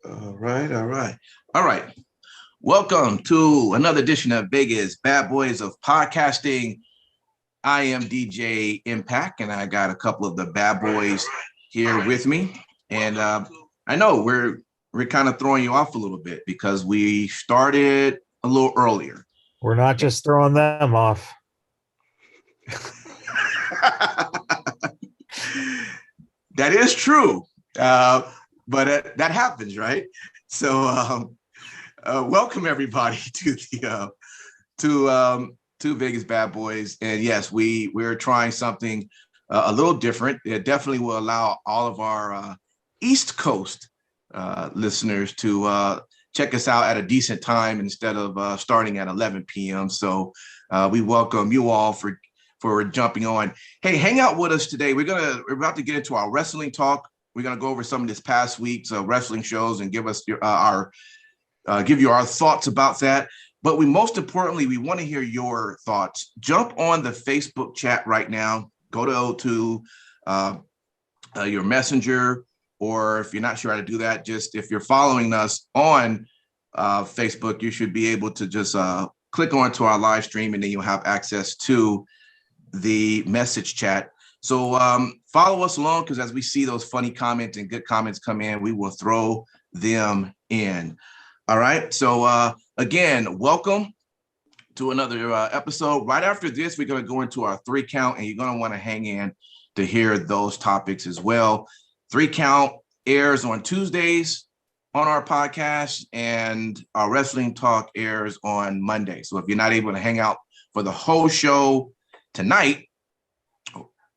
All right. Welcome to another edition of Vegas Badboyz of Podcasting. I am DJ Impact, and I got a couple of the bad boys here with me. And I know we're kind of throwing you off a little bit because we started a little earlier. We're not just throwing them off. That is true. But that happens, right? So welcome everybody to the to Vegas Badboyz. And yes, we're trying something a little different. It definitely will allow all of our East Coast listeners to check us out at a decent time instead of starting at 11 p.m. So we welcome you all for jumping on. Hey, hang out with us today. We're about to get into our wrestling talk. We're going to go over some of this past week's wrestling shows and give us give you our thoughts about that. But most importantly, we want to hear your thoughts. Jump on the Facebook chat right now. Go to your messenger, or if you're not sure how to do that, just if you're following us on Facebook, you should be able to just click onto our live stream, and then you'll have access to the message chat. So follow us along, because as we see those funny comments and good comments come in, we will throw them in. All right. So again, welcome to another episode. Right after this, we're going to go into our 3 count, and you're going to want to hang in to hear those topics as well. 3 count airs on Tuesdays on our podcast, and our wrestling talk airs on Monday. So if you're not able to hang out for the whole show tonight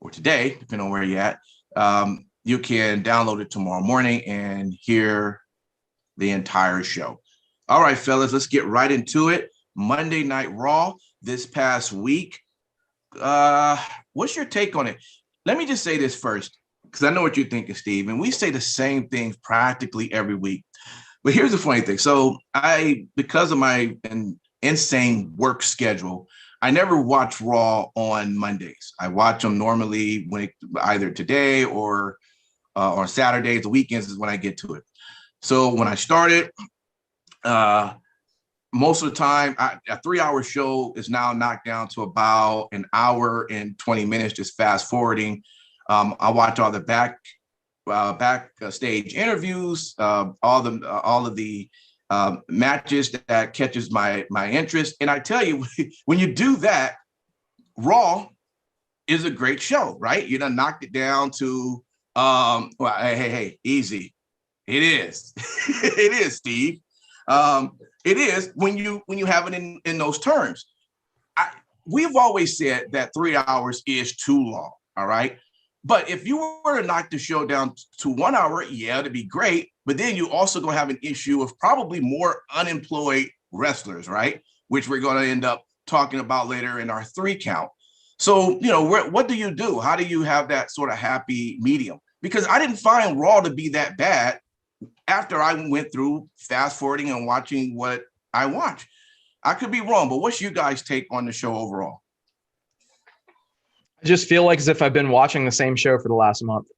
or today, depending on where you're at, you can download it tomorrow morning and hear the entire show. All right, fellas, let's get right into it. Monday Night Raw this past week. What's your take on it? Let me just say this first, because I know what you're thinking, Steve, and we say the same things practically every week. But here's the funny thing. So because of my insane work schedule, I never watch Raw on Mondays. I watch them normally either today or on Saturdays. The weekends is when I get to it. So when I started, most of the time, a 3-hour show is now knocked down to about an hour and 20 minutes, just fast forwarding. I watch all the backstage interviews, all of the matches that catches my interest. And I tell you, when you do that, Raw is a great show, right? You done knocked it down to hey, easy. It is. It is, Steve. It is when you have it in those terms. We've always said that 3 hours is too long, all right? But if you were to knock the show down to 1 hour, yeah, it'd be great. But then you also going to have an issue of probably more unemployed wrestlers, right? Which we're going to end up talking about later in our 3 count. So, what do you do? How do you have that sort of happy medium? Because I didn't find Raw to be that bad after I went through fast forwarding and watching what I watch. I could be wrong, but what's you guys' take on the show overall? I just feel like as if I've been watching the same show for the last month.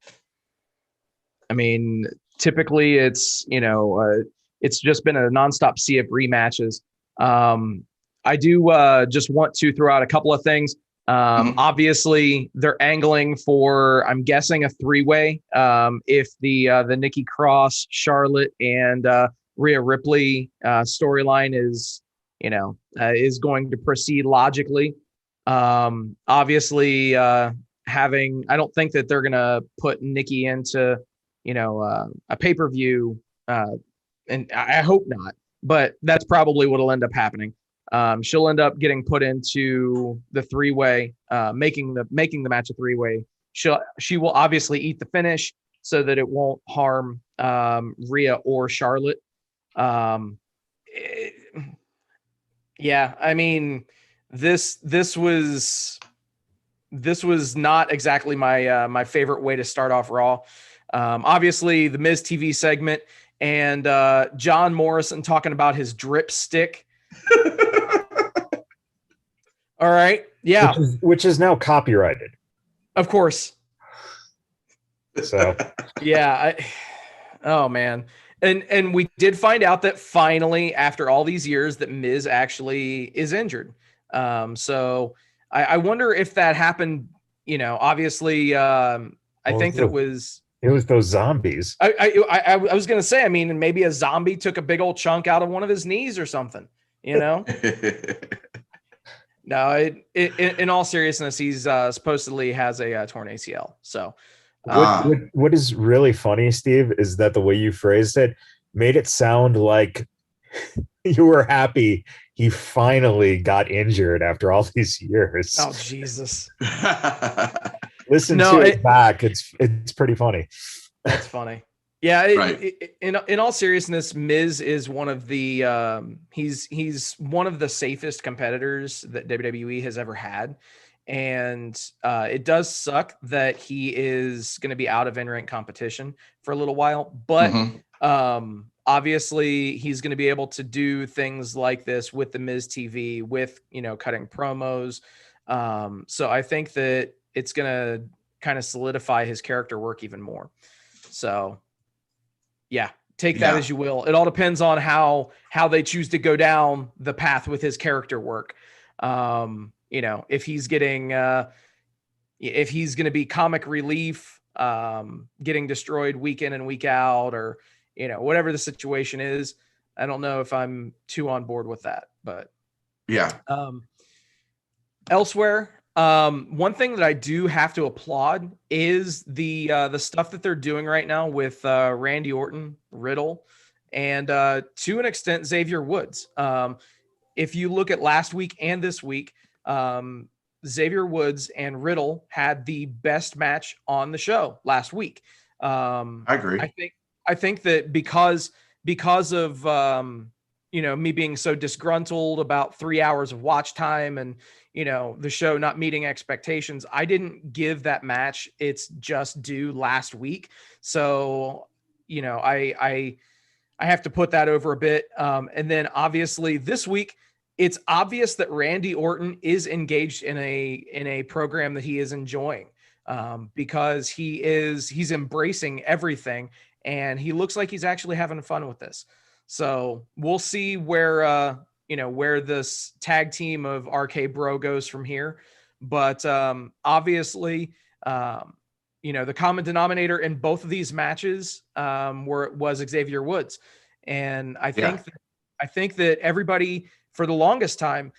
I mean, typically it's just been a nonstop sea of rematches. I do just want to throw out a couple of things. Obviously, they're angling for, I'm guessing, a 3-way. If the Nikki Cross, Charlotte, and Rhea Ripley storyline is going to proceed logically. Obviously, I don't think that they're gonna put Nikki into a pay-per-view, and I hope not, but that's probably what'll end up happening. She'll end up getting put into the 3-way, making the match a 3-way. She will obviously eat the finish so that it won't harm Rhea or Charlotte. Yeah, I mean, this was not exactly my favorite way to start off Raw. Obviously, the Miz TV segment and John Morrison talking about his drip stick. All right. Yeah. Which is now copyrighted. Of course. So yeah. Oh man. And we did find out that finally, after all these years, that Miz actually is injured. So I wonder if that happened. Obviously, I think that it was those zombies. I was going to say, I mean, maybe a zombie took a big old chunk out of one of his knees or something. No, in all seriousness, he's supposedly has a torn ACL. So what is really funny, Steve, is that the way you phrased it made it sound like you were happy he finally got injured after all these years. Oh, Jesus. Listen to it back. It's pretty funny. That's funny. Yeah. Right. In all seriousness, Miz is one of the he's one of the safest competitors that WWE has ever had. And it does suck that he is going to be out of in-ring competition for a little while, but obviously he's going to be able to do things like this with the Miz TV, with, cutting promos. So I think that it's going to kind of solidify his character work even more. So yeah, take that as you will. It all depends on how they choose to go down the path with his character work. If he's getting, if he's going to be comic relief, getting destroyed week in and week out, or, whatever the situation is. I don't know if I'm too on board with that, but yeah. Elsewhere, one thing that I do have to applaud is the stuff that they're doing right now with Randy Orton, Riddle, and to an extent Xavier Woods. If you look at last week and this week, Xavier Woods and Riddle had the best match on the show last week. I agree. I think that because of me being so disgruntled about 3 hours of watch time and the show not meeting expectations, I didn't give that match its just due last week. So I have to put that over a bit. And then obviously this week, it's obvious that Randy Orton is engaged in a program that he is enjoying, because he's embracing everything, and he looks like he's actually having fun with this. So we'll see where this tag team of RK Bro goes from here. But obviously, the common denominator in both of these matches was Xavier Woods, and I think that everybody, for the longest time,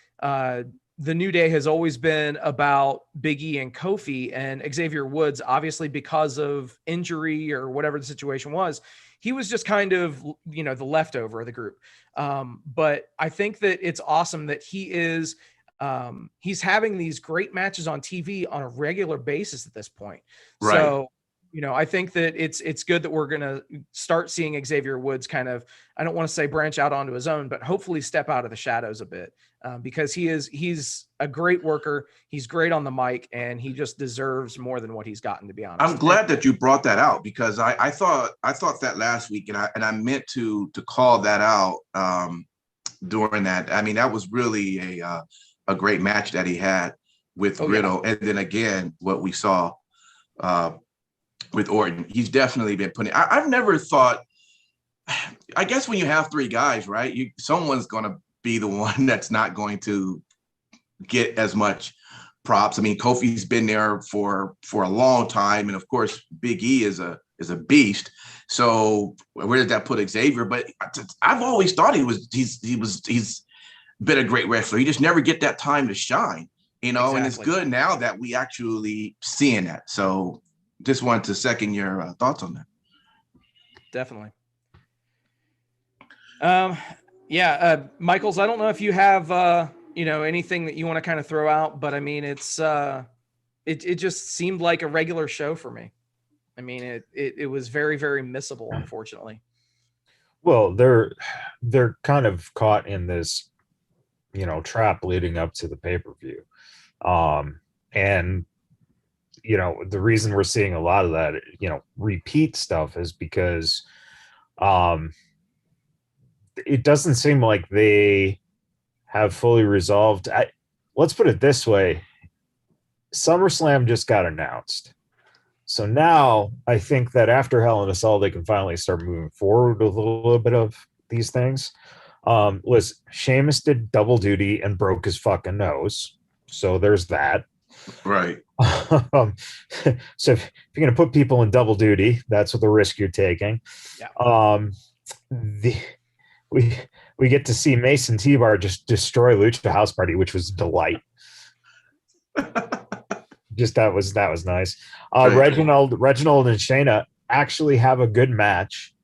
the New Day has always been about Big E and Kofi, and Xavier Woods, obviously because of injury or whatever the situation was, he was just kind of, the leftover of the group. But I think that it's awesome that he's having these great matches on TV on a regular basis at this point. Right. So, I think that it's good that we're going to start seeing Xavier Woods kind of, I don't want to say branch out onto his own, but hopefully step out of the shadows a bit, because he's a great worker. He's great on the mic, and he just deserves more than what he's gotten, to be honest. I'm glad that you brought that out, because I thought that last week, and I meant to call that out during that. I mean, that was really a great match that he had with Riddle. Yeah. And then again, what we saw with Orton, he's definitely been putting. I've never thought. I guess when you have three guys, right, someone's going to be the one that's not going to get as much props. I mean, Kofi's been there for a long time, and of course, Big E is a beast. So where did that put Xavier? But I've always thought he's been a great wrestler. He just never get that time to shine, Exactly. And it's good now that we actually seeing that. So just wanted to second your thoughts on that. Definitely. Michaels, I don't know if you have, anything that you want to kind of throw out, but I mean, it's, it just seemed like a regular show for me. I mean, it was very, very missable, unfortunately. Well, they're kind of caught in this, trap leading up to the pay-per-view. And, the reason we're seeing a lot of that, repeat stuff is because, it doesn't seem like they have fully resolved. Let's put it this way. SummerSlam just got announced. So now I think that after Hell in a Cell, they can finally start moving forward with a little bit of these things. Was Sheamus did double duty and broke his fucking nose. So there's that. Right. So if you're going to put people in double duty, that's what the risk you're taking. Yeah. We get to see Mason T-Bar just destroy Lucha House Party, which was a delight. Just that was nice. Reginald and Shayna actually have a good match.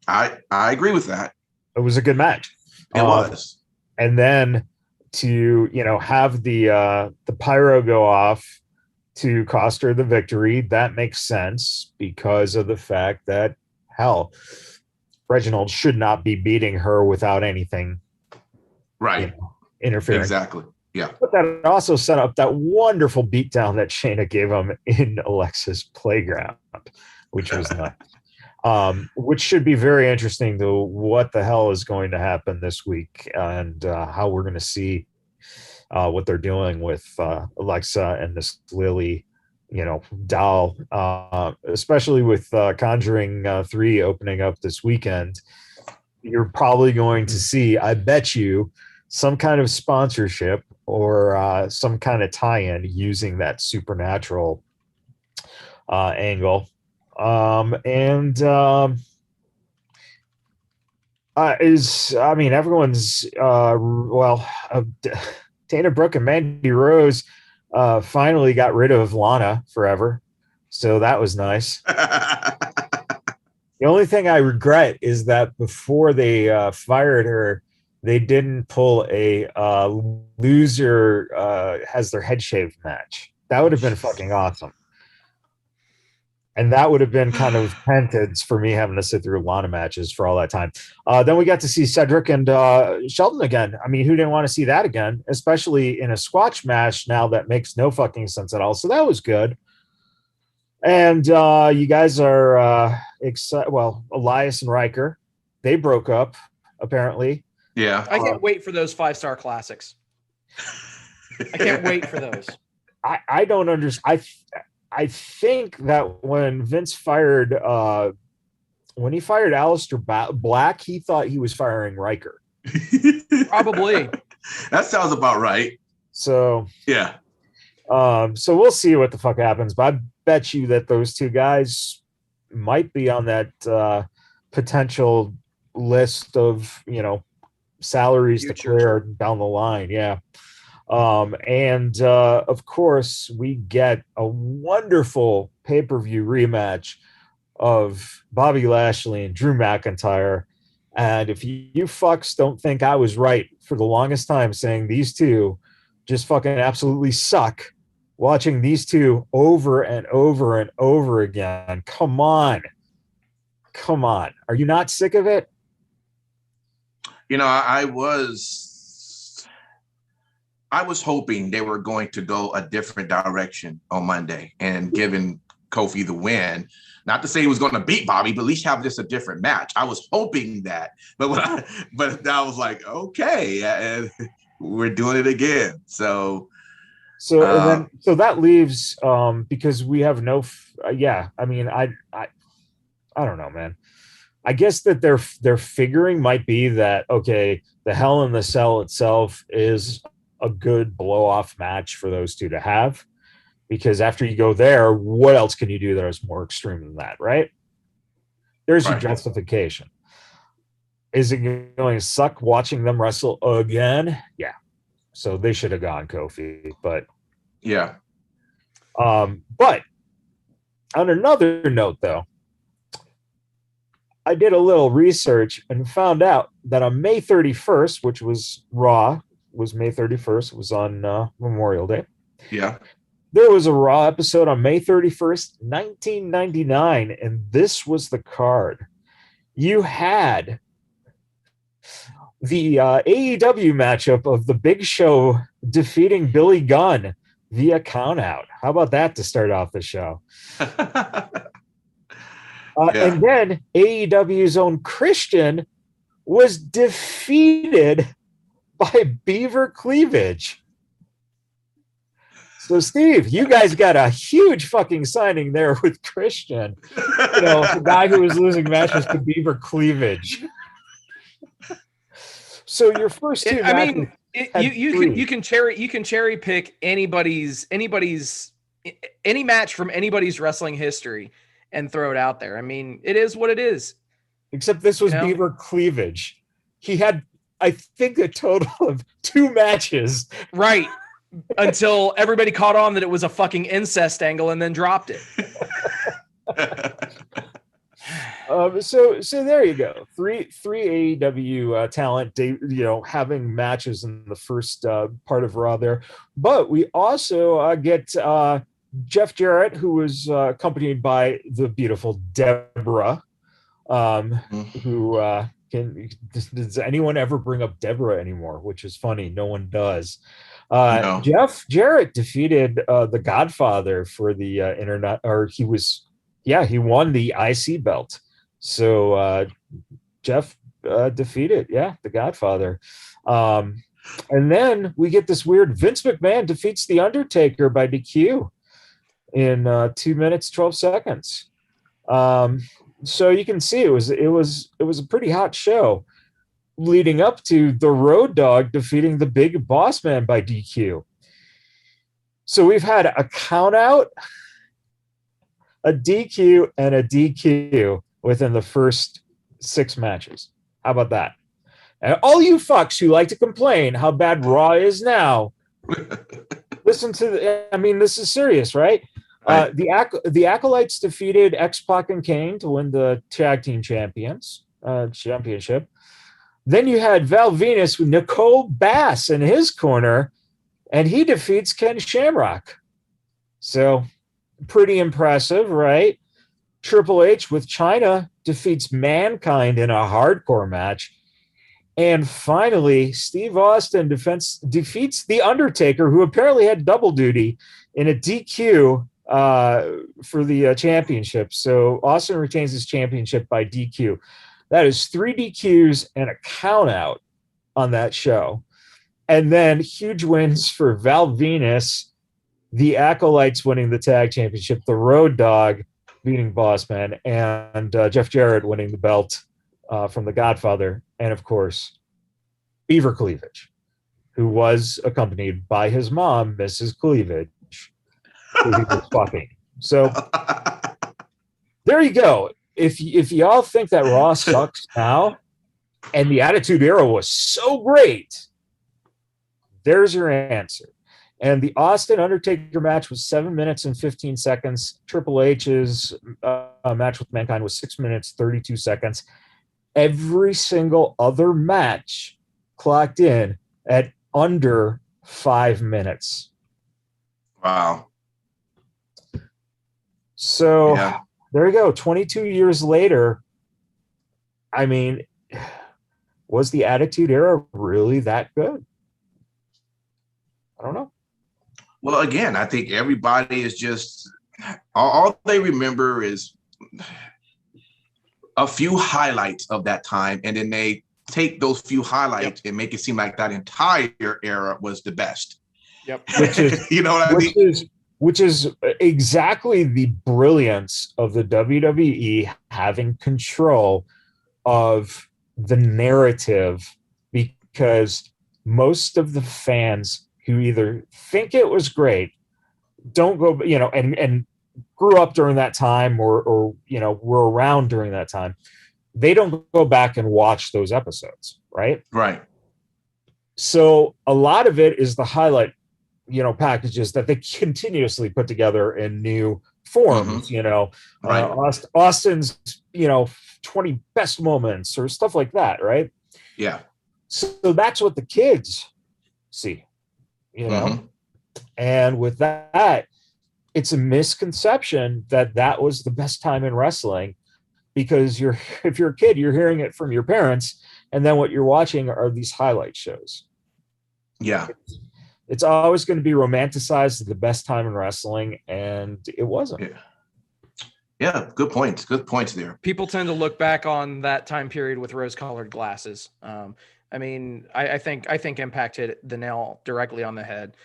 I agree with that. It was a good match. It was. And then to have the pyro go off to cost her the victory, that makes sense because of the fact that Reginald should not be beating her without anything right interfering. Exactly. Yeah. But that also set up that wonderful beatdown that Shayna gave him in Alexa's playground, which was nice. Which should be very interesting to what the hell is going to happen this week and how we're going to see what they're doing with Alexa and this Lily, doll, especially with Conjuring 3 opening up this weekend. You're probably going to see, I bet you, some kind of sponsorship or some kind of tie-in using that supernatural angle. Everyone's Dana Brooke and Mandy Rose finally got rid of Lana forever, so that was nice. The only thing I regret is that before they fired her, they didn't pull a loser has their head shaved match. That would have been fucking awesome. And that would have been kind of repentance for me having to sit through Lana matches for all that time. Then we got to see Cedric and Sheldon again. I mean, who didn't want to see that again, especially in a squash match now that makes no fucking sense at all. So that was good. And you guys are excited. Well, Elias and Riker, they broke up, apparently. Yeah. I can't wait for those 5-star classics. I can't wait for those. I don't understand. I think that when Vince fired Aleister Black, he thought he was firing Riker. Probably. That sounds about right. So yeah. So we'll see what the fuck happens. But I bet you that those two guys might be on that potential list of salaries to clear down the line. Yeah. And of course, we get a wonderful pay-per-view rematch of Bobby Lashley and Drew McIntyre. And if you fucks don't think I was right for the longest time saying these two just fucking absolutely suck, watching these two over and over and over again, come on. Are you not sick of it? I was hoping they were going to go a different direction on Monday and giving Kofi the win. Not to say he was going to beat Bobby, but at least have just a different match. I was hoping that, but I was like, okay, we're doing it again. So that leaves because we have no. I don't know, man. I guess that their figuring might be that okay, the Hell in the Cell itself is a good blow-off match for those two to have, because after you go there, what else can you do that is more extreme than that, right? There's your justification. Is it going to suck watching them wrestle again? Yeah. So they should have gone Kofi, but yeah. But on another note, though, I did a little research and found out that on May 31st, which was Raw, was May 31st, it was on Memorial Day. Yeah. There was a Raw episode on May 31st, 1999, and this was the card. You had the AEW matchup of the Big Show defeating Billy Gunn via countout. How about that to start off the show? And then AEW's own Christian was defeated by Beaver Cleavage. So, Steve, you guys got a huge fucking signing there with Christian. You know, the guy who was losing matches to beaver cleavage. So your first two matches. You can cherry pick any match from anybody's wrestling history and throw it out there. I mean, it is what it is. Except this was beaver cleavage. He had, I think, a total of 2 matches. Right. Until everybody caught on that it was a fucking incest angle and then dropped it. So there you go. Three AEW talent, having matches in the first part of Raw there. But we also get Jeff Jarrett, who was accompanied by the beautiful Deborah. Who does anyone ever bring up Deborah anymore? Which is funny. No one does. No. Jeff Jarrett defeated the Godfather for the internet, or he won the IC belt. So Jeff defeated, the Godfather. And then we get this weird Vince McMahon defeats The Undertaker by DQ in 2 minutes, 12 seconds. So you can see it was a pretty hot show leading up to the Road Dogg defeating the Big Boss Man by DQ. So we've had a count out, a DQ, and a DQ within the first 6 matches. How about that? And all you fucks who like to complain how bad Raw is now, listen to this is serious, right? Right. The Acolytes defeated X-Pac and Kane to win the tag team championship. Then you had Val Venus with Nicole Bass in his corner, and he defeats Ken Shamrock. So pretty impressive, right? Triple H with Chyna defeats Mankind in a hardcore match. And finally, Steve Austin defeats The Undertaker, who apparently had double duty, in a DQ for the championship. So Austin retains his championship by DQ. That is 3 DQs and a count out on that show. And then huge wins for Val Venus, the Acolytes winning the tag championship, the Road Dogg beating Bossman, and Jeff Jarrett winning the belt from the Godfather. And of course, Beaver Cleavage, who was accompanied by his mom, Mrs. Cleavage, who he was fucking. So there you go. If y'all think that Raw sucks now and the Attitude Era was so great, there's your answer. And the Austin Undertaker match was 7 minutes and 15 seconds. Triple H's match with Mankind was 6 minutes, 32 seconds. Every single other match clocked in at under 5 minutes. Wow. So there you go. 22 years later, I mean, was the Attitude Era really that good? I don't know. Well, again, I think everybody is just, all they remember is a few highlights of that time, and then they take those few highlights and make it seem like that entire era was the best. Yep. Which is, you know what I mean? Which is exactly the brilliance of the WWE having control of the narrative, because most of the fans who either think it was great, don't go, and grew up during that time or were around during that time, they don't go back and watch those episodes, right? Right. So a lot of it is the highlight, packages that they continuously put together in new forms, right. Austin's, 20 best moments or stuff like that, right? Yeah. So that's what the kids see, and with that, it's a misconception that was the best time in wrestling, because if you're a kid, you're hearing it from your parents, and then what you're watching are these highlight shows. Yeah. It's always going to be romanticized as the best time in wrestling, and it wasn't. Yeah, good points. Good points there. People tend to look back on that time period with rose-colored glasses. I think Impact hit the nail directly on the head.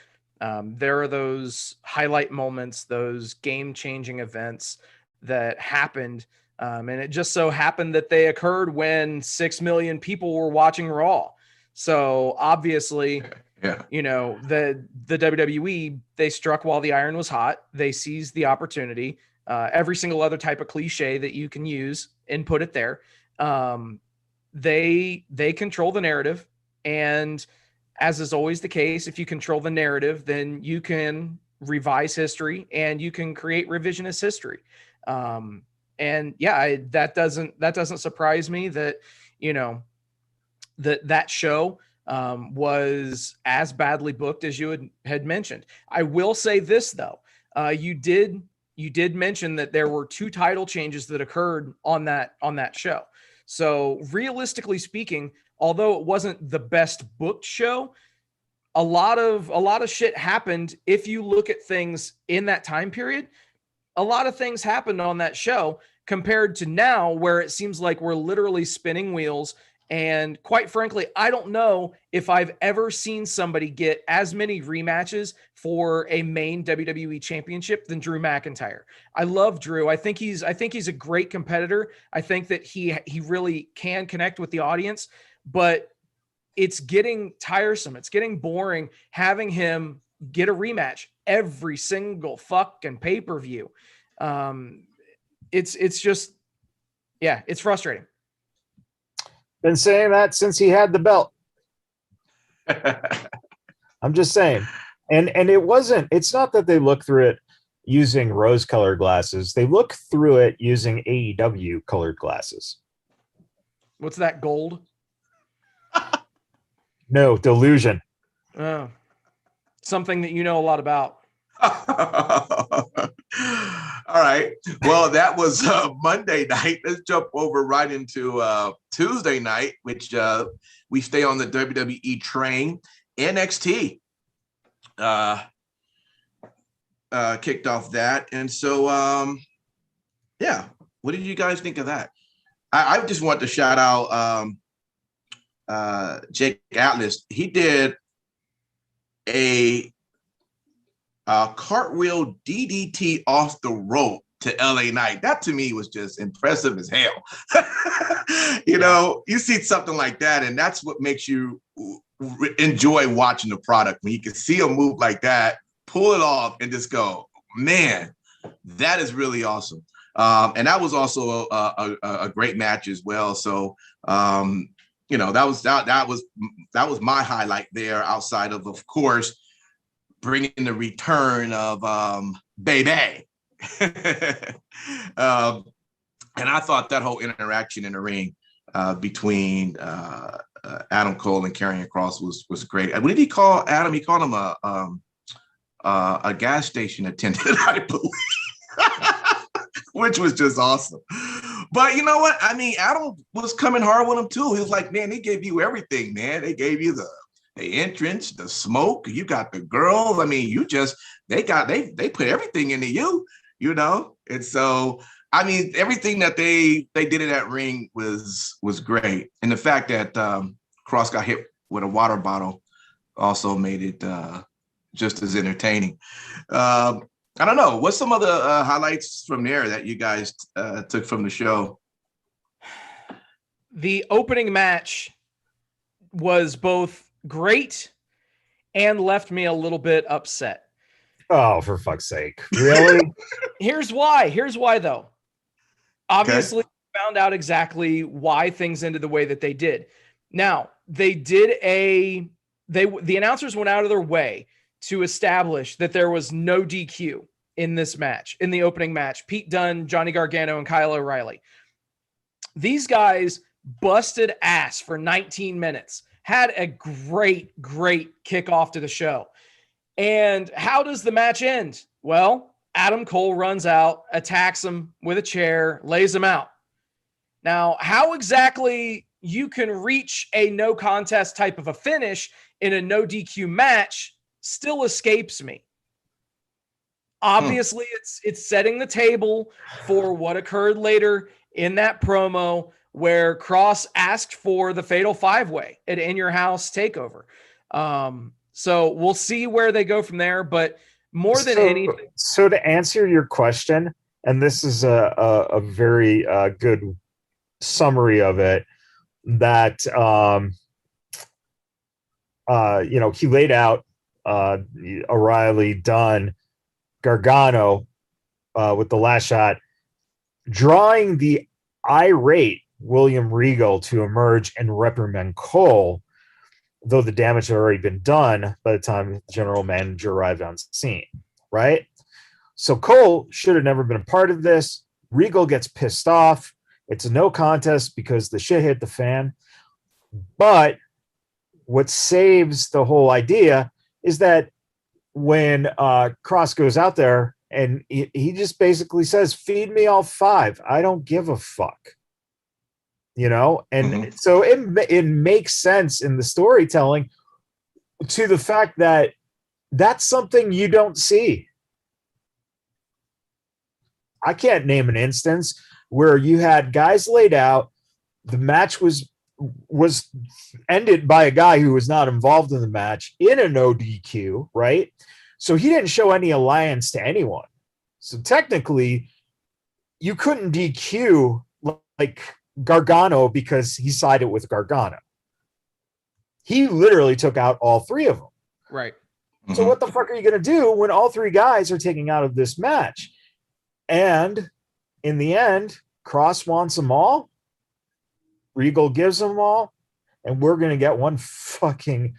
There are those highlight moments, those game-changing events that happened, and it just so happened that they occurred when 6 million people were watching Raw. So obviously, you know, the WWE, they struck while the iron was hot. They seized the opportunity. Every single other type of cliche that you can use and put it there. They control the narrative, and as is always the case, if you control the narrative, then you can revise history and you can create revisionist history. And yeah, that doesn't surprise me that, you know, that show was as badly booked as you had mentioned. I will say this though, you did mention that there were 2 title changes that occurred on that show. So realistically speaking, although it wasn't the best booked show, a lot of shit happened. If you look at things in that time period, a lot of things happened on that show compared to now, where it seems like we're literally spinning wheels. And quite frankly, I don't know if I've ever seen somebody get as many rematches for a main WWE championship than Drew McIntyre. I love Drew. I think he's a great competitor. I think that he really can connect with the audience, but it's getting tiresome. It's getting boring having him get a rematch every single fucking pay-per-view. It's just, yeah, it's frustrating. Been saying that since he had the belt. I'm just saying. And it's not that they look through it using rose-colored glasses. They look through it using AEW colored glasses. What's that, gold? No, delusion. Oh, something that you know a lot about. All right. Well, that was Monday night. Let's jump over right into Tuesday night, which we stay on the WWE train. NXT kicked off that. And so, yeah, what did you guys think of that? I just want to shout out Jake Atlas. He did a cartwheel DDT off the rope to LA Knight. That to me was just impressive as hell. You know, you see something like that, and that's what makes you enjoy watching the product, when you can see a move like that, pull it off, and just go, man, that is really awesome. And that was also a great match as well. So, you know, that was my highlight there, outside of course, bringing the return of Baby. And I thought that whole interaction in the ring between Adam Cole and Karrion Kross was great. What did he call Adam? He called him a gas station attendant, I believe, which was just awesome. But you know what? I mean, Adam was coming hard with him too. He was like, man, they gave you everything, man. They gave you the entrance, the smoke, you got the girls. I mean, they put everything into you, you know? And so, I mean, everything that they did in that ring was great. And the fact that Cross got hit with a water bottle also made it just as entertaining. I don't know. What's some of the highlights from there that you guys took from the show? The opening match was both great and left me a little bit upset. Oh, for fuck's sake. Really? Here's why though. Obviously, okay, found out exactly why things ended the way that they did. Now, the announcers went out of their way to establish that there was no DQ in this match, in the opening match. Pete Dunne, Johnny Gargano, and Kyle O'Reilly. These guys busted ass for 19 minutes. Had a great kickoff to the show. And how does the match end? Well, Adam Cole runs out, attacks him with a chair, lays him out. Now, how exactly you can reach a no contest type of a finish in a no DQ match still escapes me. Obviously, it's setting the table for what occurred later in that promo, where Cross asked for the Fatal 5-Way at In Your House TakeOver. So we'll see where they go from there. But more than anything, so to answer your question, and this is a very good summary of it, that he laid out O'Reilly, Dunn, Gargano with the last shot, drawing the irate William Regal to emerge and reprimand Cole, though the damage had already been done by the time the general manager arrived on scene, right? So Cole should have never been a part of this. Regal gets pissed off. It's a no contest because the shit hit the fan. But what saves the whole idea is that when Cross goes out there and he just basically says, feed me all five. I don't give a fuck. And so it makes sense in the storytelling to the fact that that's something you don't see. I can't name an instance where you had guys laid out, the match was ended by a guy who was not involved in the match in a no DQ, right? So he didn't show any alliance to anyone. So technically, you couldn't DQ like Gargano because he sided with Gargano. He literally took out all three of them. Right. So what the fuck are you going to do when all three guys are taking out of this match? And in the end, Cross wants them all. Regal gives them all. And we're going to get one fucking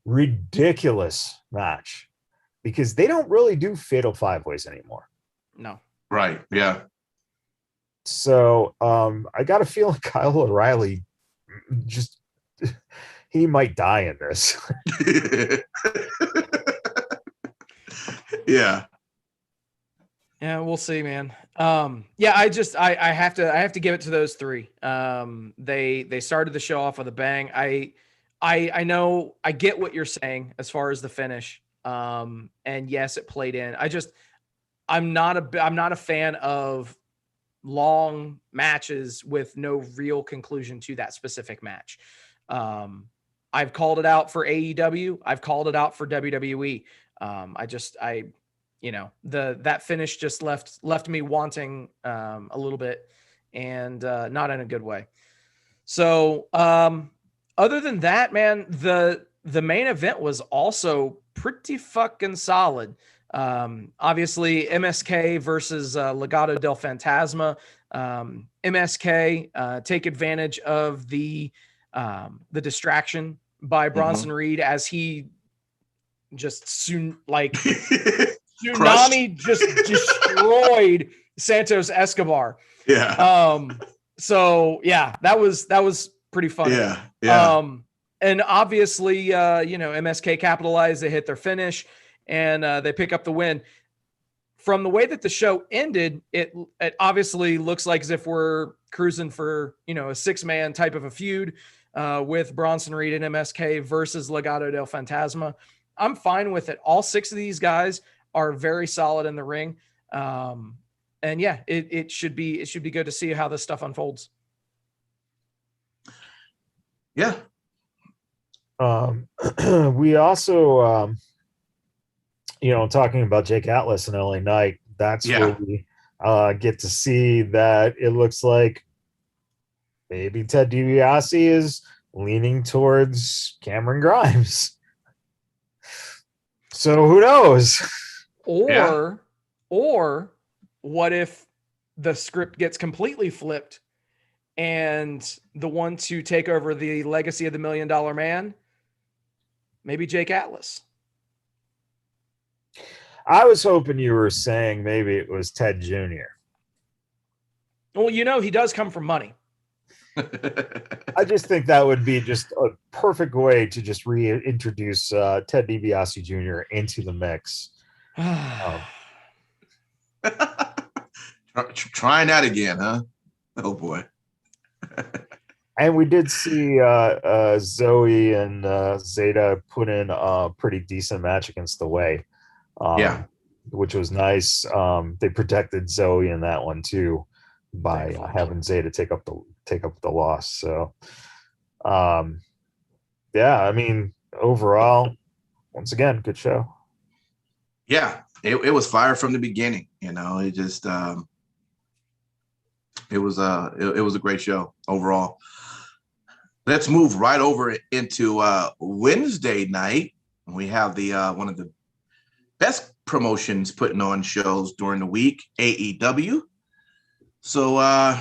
ridiculous match because they don't really do fatal five ways anymore. No. Right. Yeah. So I got a feeling Kyle O'Reilly he might die in this. Yeah. Yeah, we'll see, man. Yeah, I have to give it to those three. They started the show off with a bang. I know I get what you're saying as far as the finish. And yes, it played in. I'm not a fan of long matches with no real conclusion to that specific match. I've called it out for AEW. I've called it out for WWE. That finish just left me wanting a little bit, and not in a good way. So other than that, man, the main event was also pretty fucking solid. Obviously MSK versus Legado del Fantasma. MSK take advantage of the distraction by Bronson Reed as he just soon tsunami just destroyed Santos Escobar. Yeah. So yeah, that was pretty funny. Yeah. Yeah. And obviously, MSK capitalized. They hit their finish, and they pick up the win. From the way that the show ended, it obviously looks like as if we're cruising for a 6-man type of a feud with Bronson Reed and MSK versus Legado del Fantasma. I'm fine with it. All 6 of these guys are very solid in the ring. And yeah, it should be good to see how this stuff unfolds. Yeah. We also, talking about Jake Atlas and LA Knight, that's where we get to see that it looks like maybe Ted DiBiase is leaning towards Cameron Grimes. So who knows? Or what if the script gets completely flipped and the one to take over the legacy of the $1 Million Man, maybe Jake Atlas? I was hoping you were saying maybe it was Ted Jr. Well, he does come from money. I just think that would be just a perfect way to just reintroduce Ted DiBiase Jr. into the mix. Trying that again, huh? Oh boy. And we did see Zoe and Zeta put in a pretty decent match against the Way. Which was nice. They protected Zoe in that one too by having Zeta take up the loss. So, overall, once again, good show. Yeah, it was fire from the beginning. You know, it just it was a great show overall. Let's move right over into Wednesday night. We have the one of the best promotions putting on shows during the week, AEW. So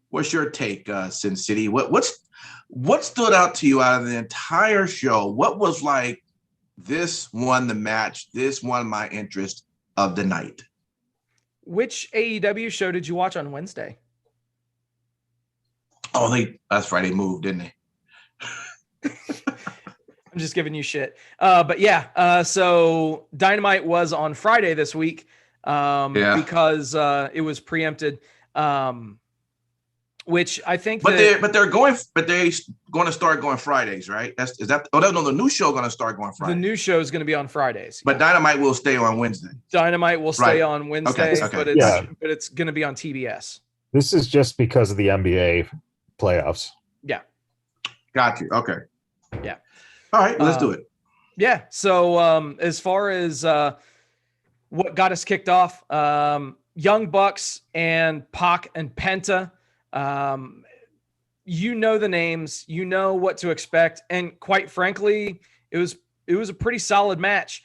what's your take, Sin City? What stood out to you out of the entire show? What was like, this won the match, this won my interest of the night? Which AEW show did you watch on Wednesday? Oh, that's right, they moved, didn't they? I'm just giving you shit. But yeah, so Dynamite was on Friday this week because it was preempted. Which I think they're going to start going Fridays, right? The new show going to start going Fridays. The new show is going to be on Fridays. But Dynamite will stay on Wednesday. Dynamite will stay on Wednesday, okay. but it's going to be on TBS. This is just because of the NBA playoffs. Yeah. Got you. Okay. Yeah. All right, let's do it. Yeah. So as far as what got us kicked off, Young Bucks and Pac and Penta. You know the names, you know what to expect, and quite frankly, it was a pretty solid match.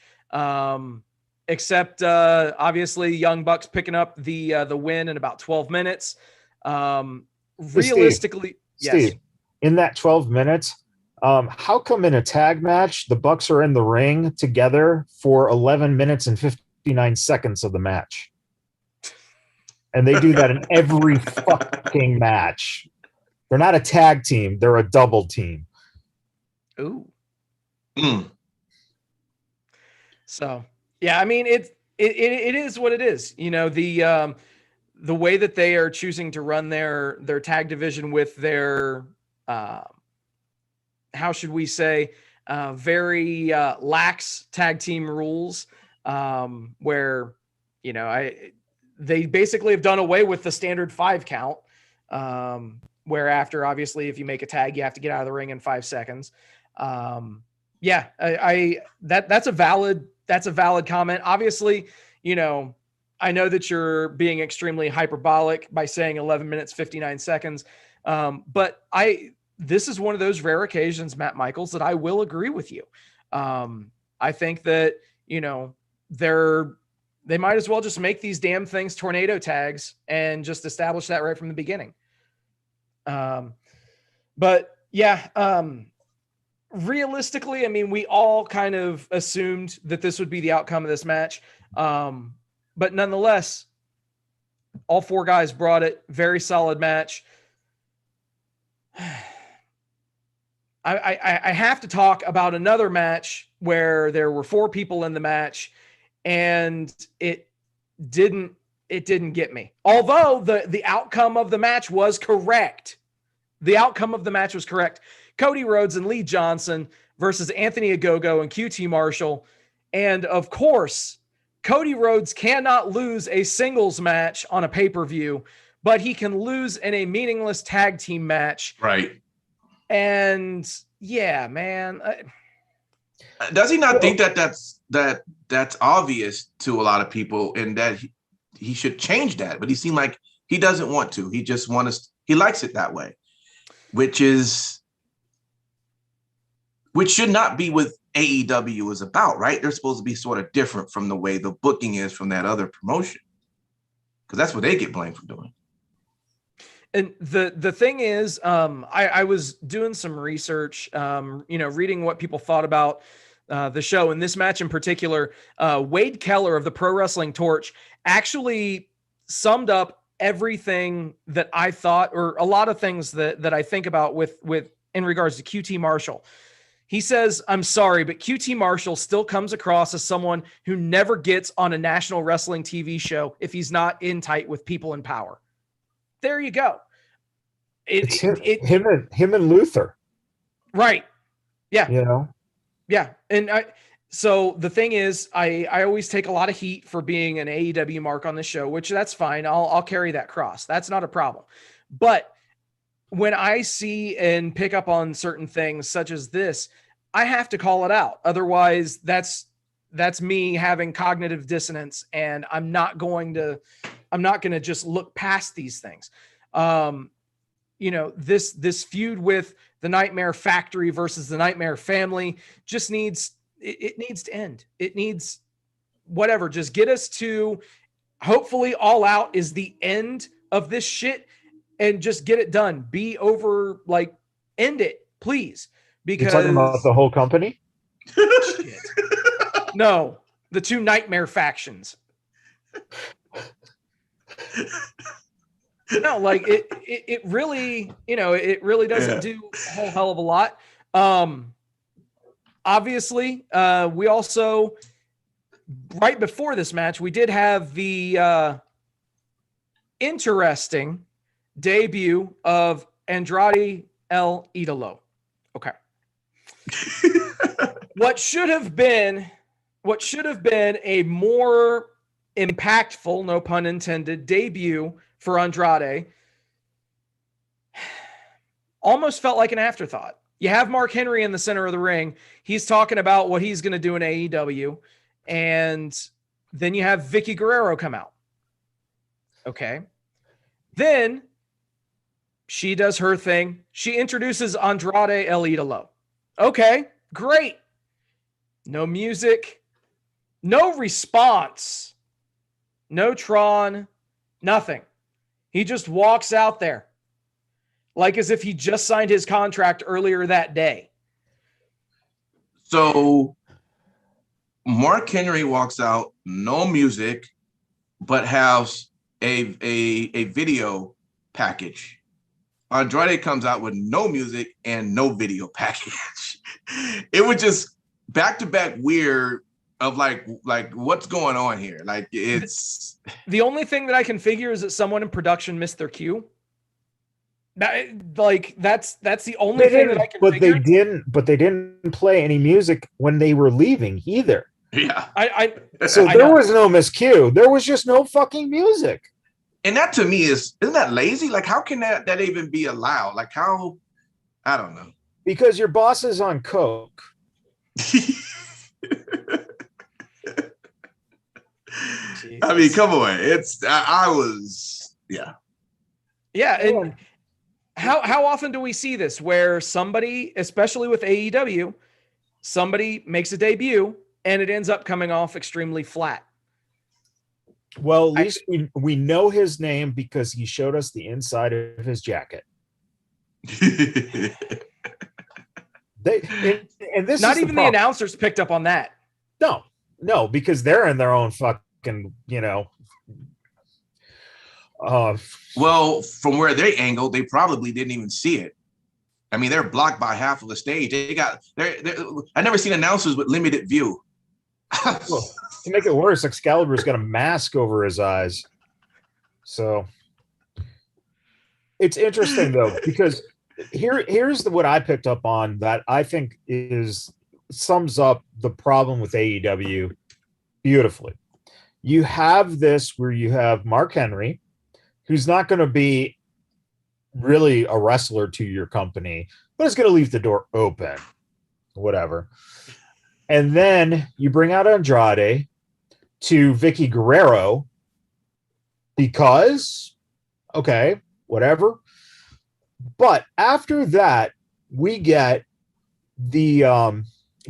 Except obviously Young Bucks picking up the win in about 12 minutes. Realistically, Steve, yes. In that 12 minutes, how come in a tag match the Bucks are in the ring together for 11 minutes and 59 seconds of the match? And they do that in every fucking match. They're not a tag team. They're a double team. Ooh. So, yeah, I mean, it is what it is. You know, the way that they are choosing to run their tag division with their, how should we say, very lax tag team rules, where, you know, they basically have done away with the standard 5 count, where after, obviously, if you make a tag, you have to get out of the ring in 5 seconds. Yeah, that's a valid comment. Obviously, you know, I know that you're being extremely hyperbolic by saying 11 minutes, 59 seconds. But this is one of those rare occasions, Matt Michaels, that I will agree with you. I think that, you know, they might as well just make these damn things tornado tags and just establish that right from the beginning. But yeah, realistically, I mean, we all kind of assumed that this would be the outcome of this match. But nonetheless, all 4 guys brought it. Very solid match. I have to talk about another match where there were 4 people in the match, and it didn't get me. Although the outcome of the match was correct. The outcome of the match was correct. Cody Rhodes and Lee Johnson versus Anthony Ogogo and QT Marshall. And of course, Cody Rhodes cannot lose a singles match on a pay-per-view, but he can lose in a meaningless tag team match. Right. And yeah, man. Does he not think that's obvious to a lot of people, and that he should change that? But he seemed like he doesn't want to. He just he likes it that way, which should not be what AEW is about, right? They're supposed to be sort of different from the way the booking is from that other promotion, because that's what they get blamed for doing. And the thing is, I was doing some research, you know, reading what people thought about the show and this match in particular. Wade Keller of the Pro Wrestling Torch actually summed up everything that I thought, or a lot of things that I think about with in regards to QT Marshall. He says, "I'm sorry, but QT Marshall still comes across as someone who never gets on a national wrestling TV show if he's not in tight with people in power." There you go. Him and Luther. Right. Yeah. You know? Yeah. And so the thing is, I always take a lot of heat for being an AEW mark on this show, which that's fine. I'll carry that cross. That's not a problem. But when I see and pick up on certain things such as this, I have to call it out. Otherwise, that's me having cognitive dissonance, and I'm not going to just look past these things. This feud with the Nightmare Factory versus the Nightmare Family just needs to end. It needs whatever. Just get us to, hopefully All Out is the end of this shit, and just get it done. Be over, like, end it, please. Because you're talking about the whole company? Shit. No, the two Nightmare factions. No, like it really, it really doesn't do a whole hell of a lot. Obviously, we also, right before this match, we did have the interesting debut of Andrade El Idolo. Okay. What should have been a more impactful, no pun intended, debut for Andrade almost felt like an afterthought. You have Mark Henry in the center of the ring. He's talking about what he's going to do in AEW. And then you have Vicky Guerrero come out. Okay. Then she does her thing. She introduces Andrade El Idolo. Okay, great. No music, no response, no Tron, nothing. He just walks out there like as if he just signed his contract earlier that day. So Mark Henry walks out, no music, but has a video package. Andrade comes out with no music and no video package. It was just back-to-back weird of like what's going on here? Like, it's the only thing that I can figure is that someone in production missed their cue. That's the only thing that I can figure. But they didn't play any music when they were leaving either. Yeah. So there was no miscue. There was just no fucking music. And that to me isn't that lazy? Like, how can that even be allowed? Like, how? I don't know. Because your boss is on coke. I mean, come on. I was. Yeah, and how often do we see this where somebody, especially with AEW, somebody makes a debut and it ends up coming off extremely flat? Well, at least we know his name because he showed us the inside of his jacket. This not even the announcers picked up on that. No, because they're in their own fucking, well, from where they angled, they probably didn't even see it. I mean, they're blocked by half of the stage. I never seen announcers with limited view. Well, to make it worse, Excalibur's got a mask over his eyes. So it's interesting though, because here's what I picked up on that I think sums up the problem with AEW beautifully. You have this where you have Mark Henry, who's not going to be really a wrestler to your company, but is going to leave the door open, whatever. And then you bring out Andrade to Vicky Guerrero because, okay, whatever. But after that, we get the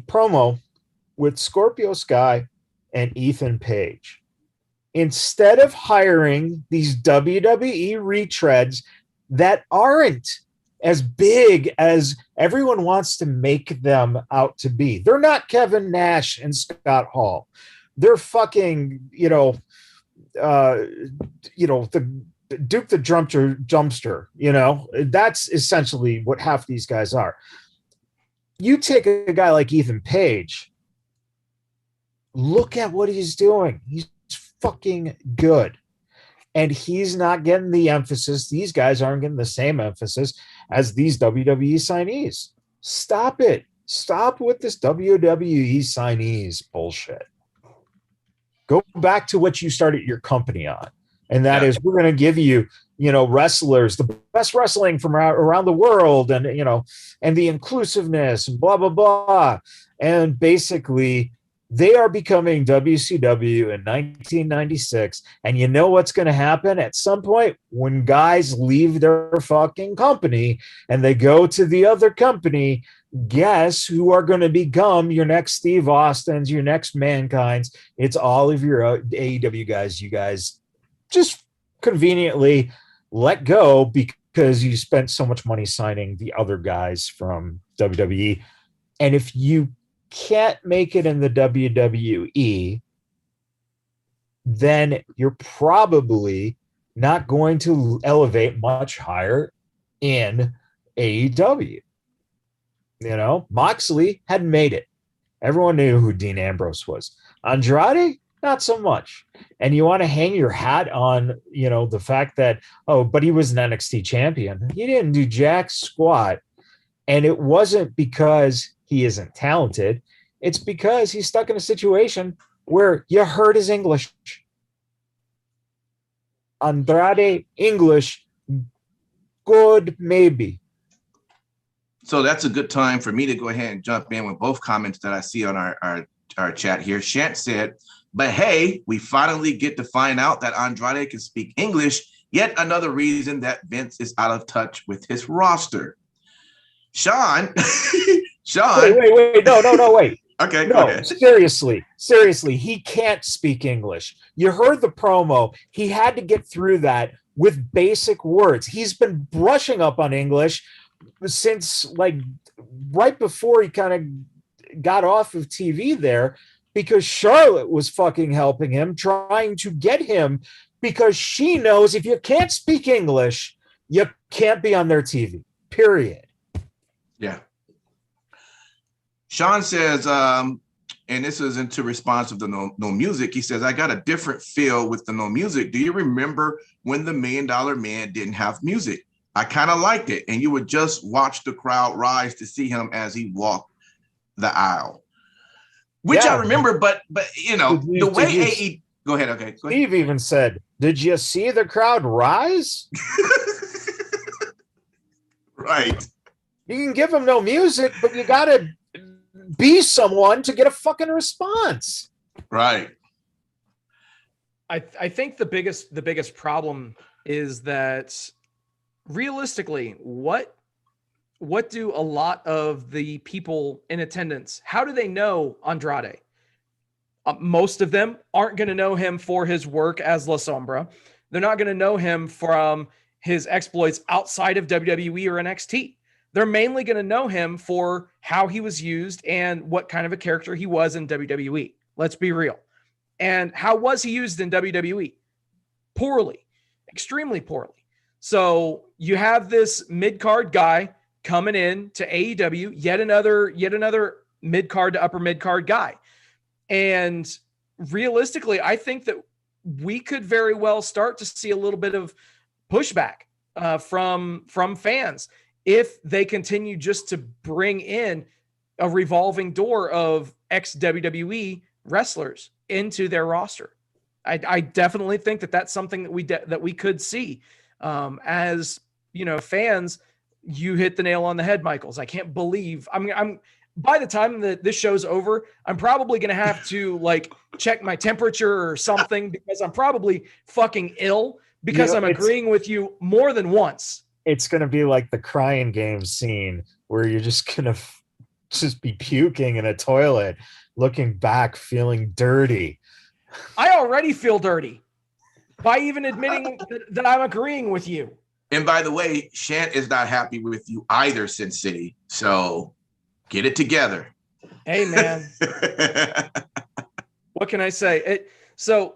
promo with Scorpio Sky and Ethan Page. Instead of hiring these WWE retreads that aren't as big as everyone wants to make them out to be. They're not Kevin Nash and Scott Hall. They're fucking, the Duke the Jumpster, that's essentially what half these guys are. You take a guy like Ethan Page, look at what he's doing. He's fucking good. And he's not getting the emphasis. These guys aren't getting the same emphasis as these WWE signees. Stop it. Stop with this WWE signees bullshit. Go back to what you started your company on. And that is, we're going to give you wrestlers, the best wrestling from around the world, and and the inclusiveness and blah blah blah. And basically they are becoming WCW in 1996. And you know what's going to happen at some point when guys leave their fucking company and they go to the other company? Guess who are going to become your next Steve Austins, your next Mankind's? It's all of your AEW guys. You guys just conveniently let go because you spent so much money signing the other guys from WWE. And if you can't make it in the WWE, then you're probably not going to elevate much higher in AEW. Moxley hadn't made it. Everyone knew who Dean Ambrose was. Andrade, not so much. And you want to hang your hat on, the fact that, but he was an NXT champion. He didn't do jack squat. And it wasn't because he isn't talented. It's because he's stuck in a situation where you heard his English. Andrade English, good maybe. So that's a good time for me to go ahead and jump in with both comments that I see on our chat here. Shant said, but hey, we finally get to find out that Andrade can speak English. Yet another reason that Vince is out of touch with his roster. Sean. Wait. No, wait. Okay. No, okay. Seriously, he can't speak English. You heard the promo. He had to get through that with basic words. He's been brushing up on English since right before he kind of got off of TV there, because Charlotte was fucking helping him, trying to get him, because she knows if you can't speak English, you can't be on their TV, period. Yeah. Sean says, and this is into response of the no music. He says, I got a different feel with the no music. Do you remember when the $1 Million Man didn't have music? I kind of liked it. And you would just watch the crowd rise to see him as he walked the aisle, which I remember, but the way go ahead. Okay. Go ahead. Steve even said, did you see the crowd rise? Right. You can give him no music, but you got to be someone to get a fucking response. Right. I think the biggest problem is that realistically, what do a lot of the people in attendance, how do they know Andrade? Most of them aren't going to know him for his work as La Sombra. They're not going to know him from his exploits outside of WWE or NXT. They're mainly going to know him for how he was used and what kind of a character he was in WWE. Let's be real. And how was he used in WWE? Poorly, extremely poorly. So you have this mid-card guy coming in to AEW, yet another mid-card to upper mid-card guy. And realistically, I think that we could very well start to see a little bit of pushback from fans if they continue just to bring in a revolving door of ex-WWE wrestlers into their roster. I definitely think that that's something that we could see. As fans, you hit the nail on the head, Michaels. I can't believe I'm by the time that this show's over, I'm probably going to have to check my temperature or something, because I'm probably fucking ill because I'm agreeing with you more than once. It's going to be like the crying game scene where you're just going to just be puking in a toilet, looking back, feeling dirty. I already feel dirty by even admitting that I'm agreeing with you. And by the way, Shant is not happy with you either, Sin City. So get it together. Hey, man. What can I say? So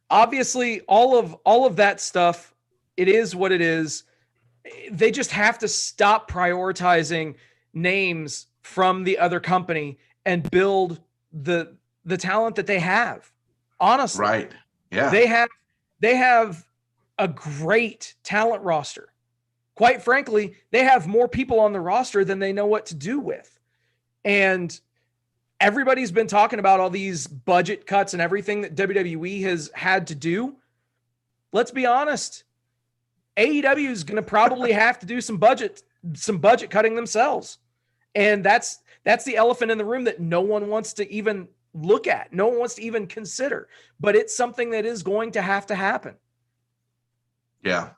obviously all of that stuff, it is what it is. They just have to stop prioritizing names from the other company and build the talent that they have. Honestly. Right. Yeah. They have a great talent roster. Quite frankly, they have more people on the roster than they know what to do with. And everybody's been talking about all these budget cuts and everything that WWE has had to do. Let's be honest. AEW is going to probably have to do some budget cutting themselves. And that's the elephant in the room that no one wants to even look at. No one wants to even consider, but it's something that is going to have to happen. Yeah.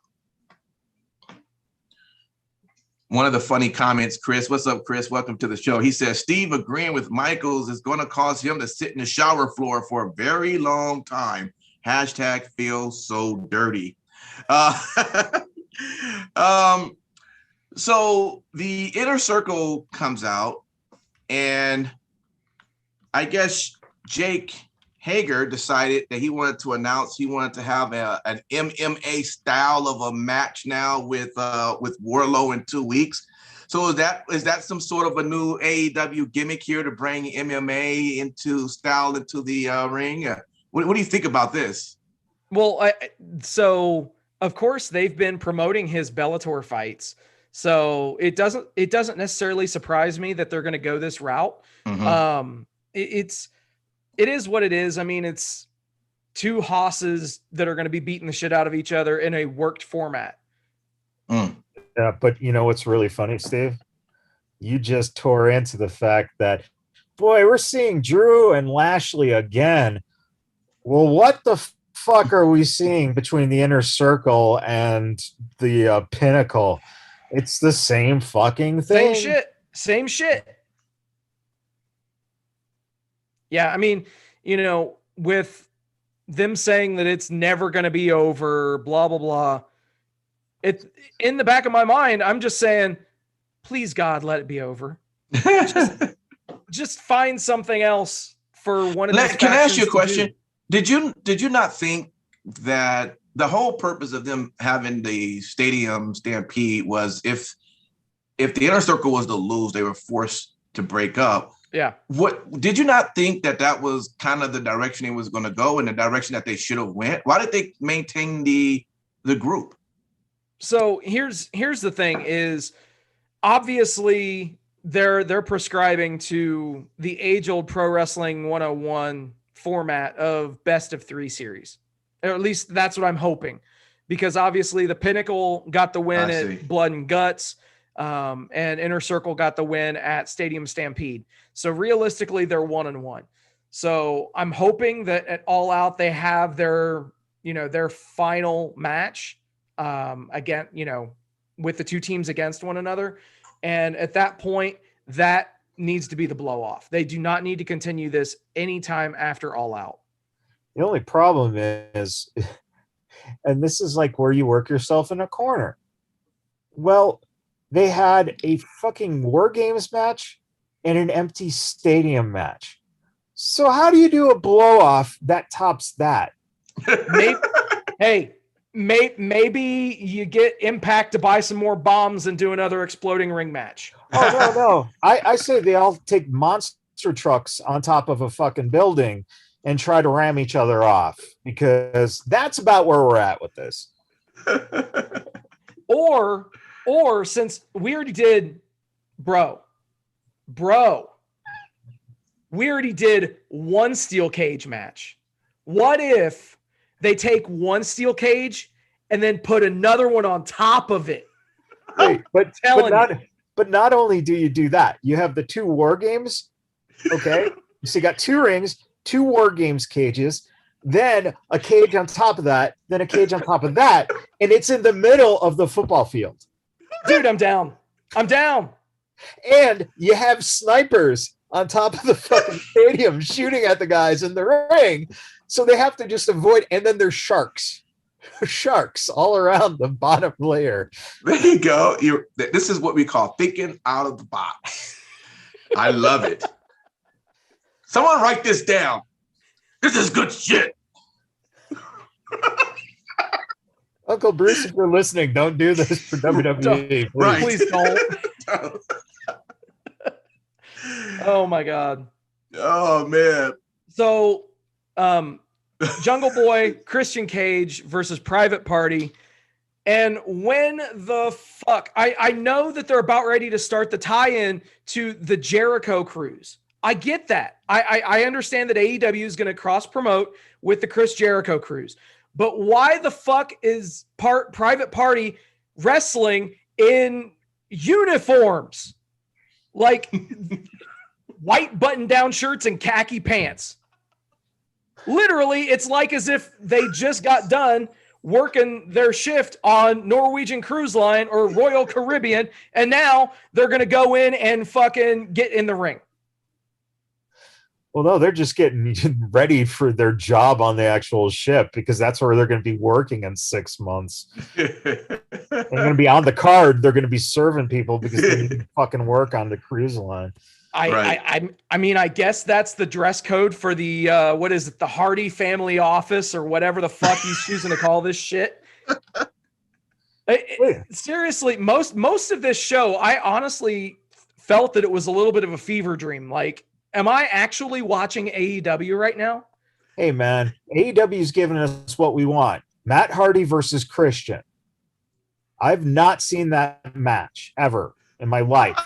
One of the funny comments, Chris, what's up, Chris? Welcome to the show. He says, Steve agreeing with Michaels is going to cause him to sit in the shower floor for a very long time. Hashtag feels so dirty. So the Inner Circle comes out, and I guess Jake Hager decided that he wanted to announce he wanted to have an MMA style of a match now with Warlow in 2 weeks. So is that some sort of a new AEW gimmick here to bring MMA into the ring? What do you think about this? Well, so of course they've been promoting his Bellator fights, so it doesn't necessarily surprise me that they're going to go this route. Mm-hmm. It is what it is. I mean, it's two hosses that are going to be beating the shit out of each other in a worked format. Mm. Yeah, but you know what's really funny, Steve? You just tore into the fact that, boy, we're seeing Drew and Lashley again. Well, what the fuck are we seeing between the Inner Circle and the Pinnacle? It's the same fucking thing. Same shit. Yeah, I mean, with them saying that it's never going to be over, blah, blah, blah. It's in the back of my mind, I'm just saying, please, God, let it be over. just find something else for one of these. Can I ask you a question? Did you not think that the whole purpose of them having the stadium stampede was if the Inner Circle was to lose, they were forced to break up? Yeah. What did you not think that was kind of the direction it was going to go, and the direction that they should have went? Why did they maintain the group? So here's the thing is, obviously they're prescribing to the age-old Pro Wrestling 101 format of best of 3 series. Or at least that's what I'm hoping, because obviously the Pinnacle got the win at Blood and Guts. And Inner Circle got the win at Stadium Stampede. So realistically, they're 1-1. So I'm hoping that at All Out they have their final match again, with the two teams against one another. And at that point, that needs to be the blow off. They do not need to continue this anytime after All Out. The only problem is, and this is like where you work yourself in a corner. Well, they had a fucking War Games match and an empty stadium match. So how do you do a blow off that tops that? Maybe you get Impact to buy some more bombs and do another exploding ring match. Oh, no. I say they all take monster trucks on top of a fucking building and try to ram each other off, because that's about where we're at with this. Or since we already did, bro, we already did one steel cage match. What if they take one steel cage and then put another one on top of it? Wait, but not only do you do that, you have the 2 War Games. Okay. So you got 2 rings, 2 War Games cages, then a cage on top of that, then a cage on top of that. And it's in the middle of the football field. Dude, I'm down. And you have snipers on top of the fucking stadium shooting at the guys in the ring. So they have to just avoid. And then there's sharks all around the bottom layer. There you go. This is what we call thinking out of the box. I love it. Someone write this down. This is good shit. Uncle Bruce, if you're listening, don't do this for WWE. Right. Please don't. Oh my God. Oh man. So Jungle Boy, Christian Cage versus Private Party. And when the fuck, I know that they're about ready to start the tie-in to the Jericho Cruise. I get that. I understand that AEW is going to cross promote with the Chris Jericho Cruise. but why the fuck is Private Party wrestling in uniforms? Like white button-down shirts and khaki pants. Literally, it's like as if they just got done working their shift on Norwegian Cruise Line or Royal Caribbean, and now they're going to go in and fucking get in the ring. Well, no, they're just getting ready for their job on the actual ship because that's where they're going to be working in 6 months. They're going to be on the card. They're going to be serving people because they need to fucking work on the cruise line. I mean, I guess that's the dress code for the what is it, the Hardy family office or whatever the fuck he's choosing to call this shit. Seriously, most of this show, I honestly felt that it was a little bit of a fever dream. Like, am I actually watching AEW right now? Hey man, AEW is giving us what we want. Matt Hardy versus Christian. I've not seen that match ever in my life.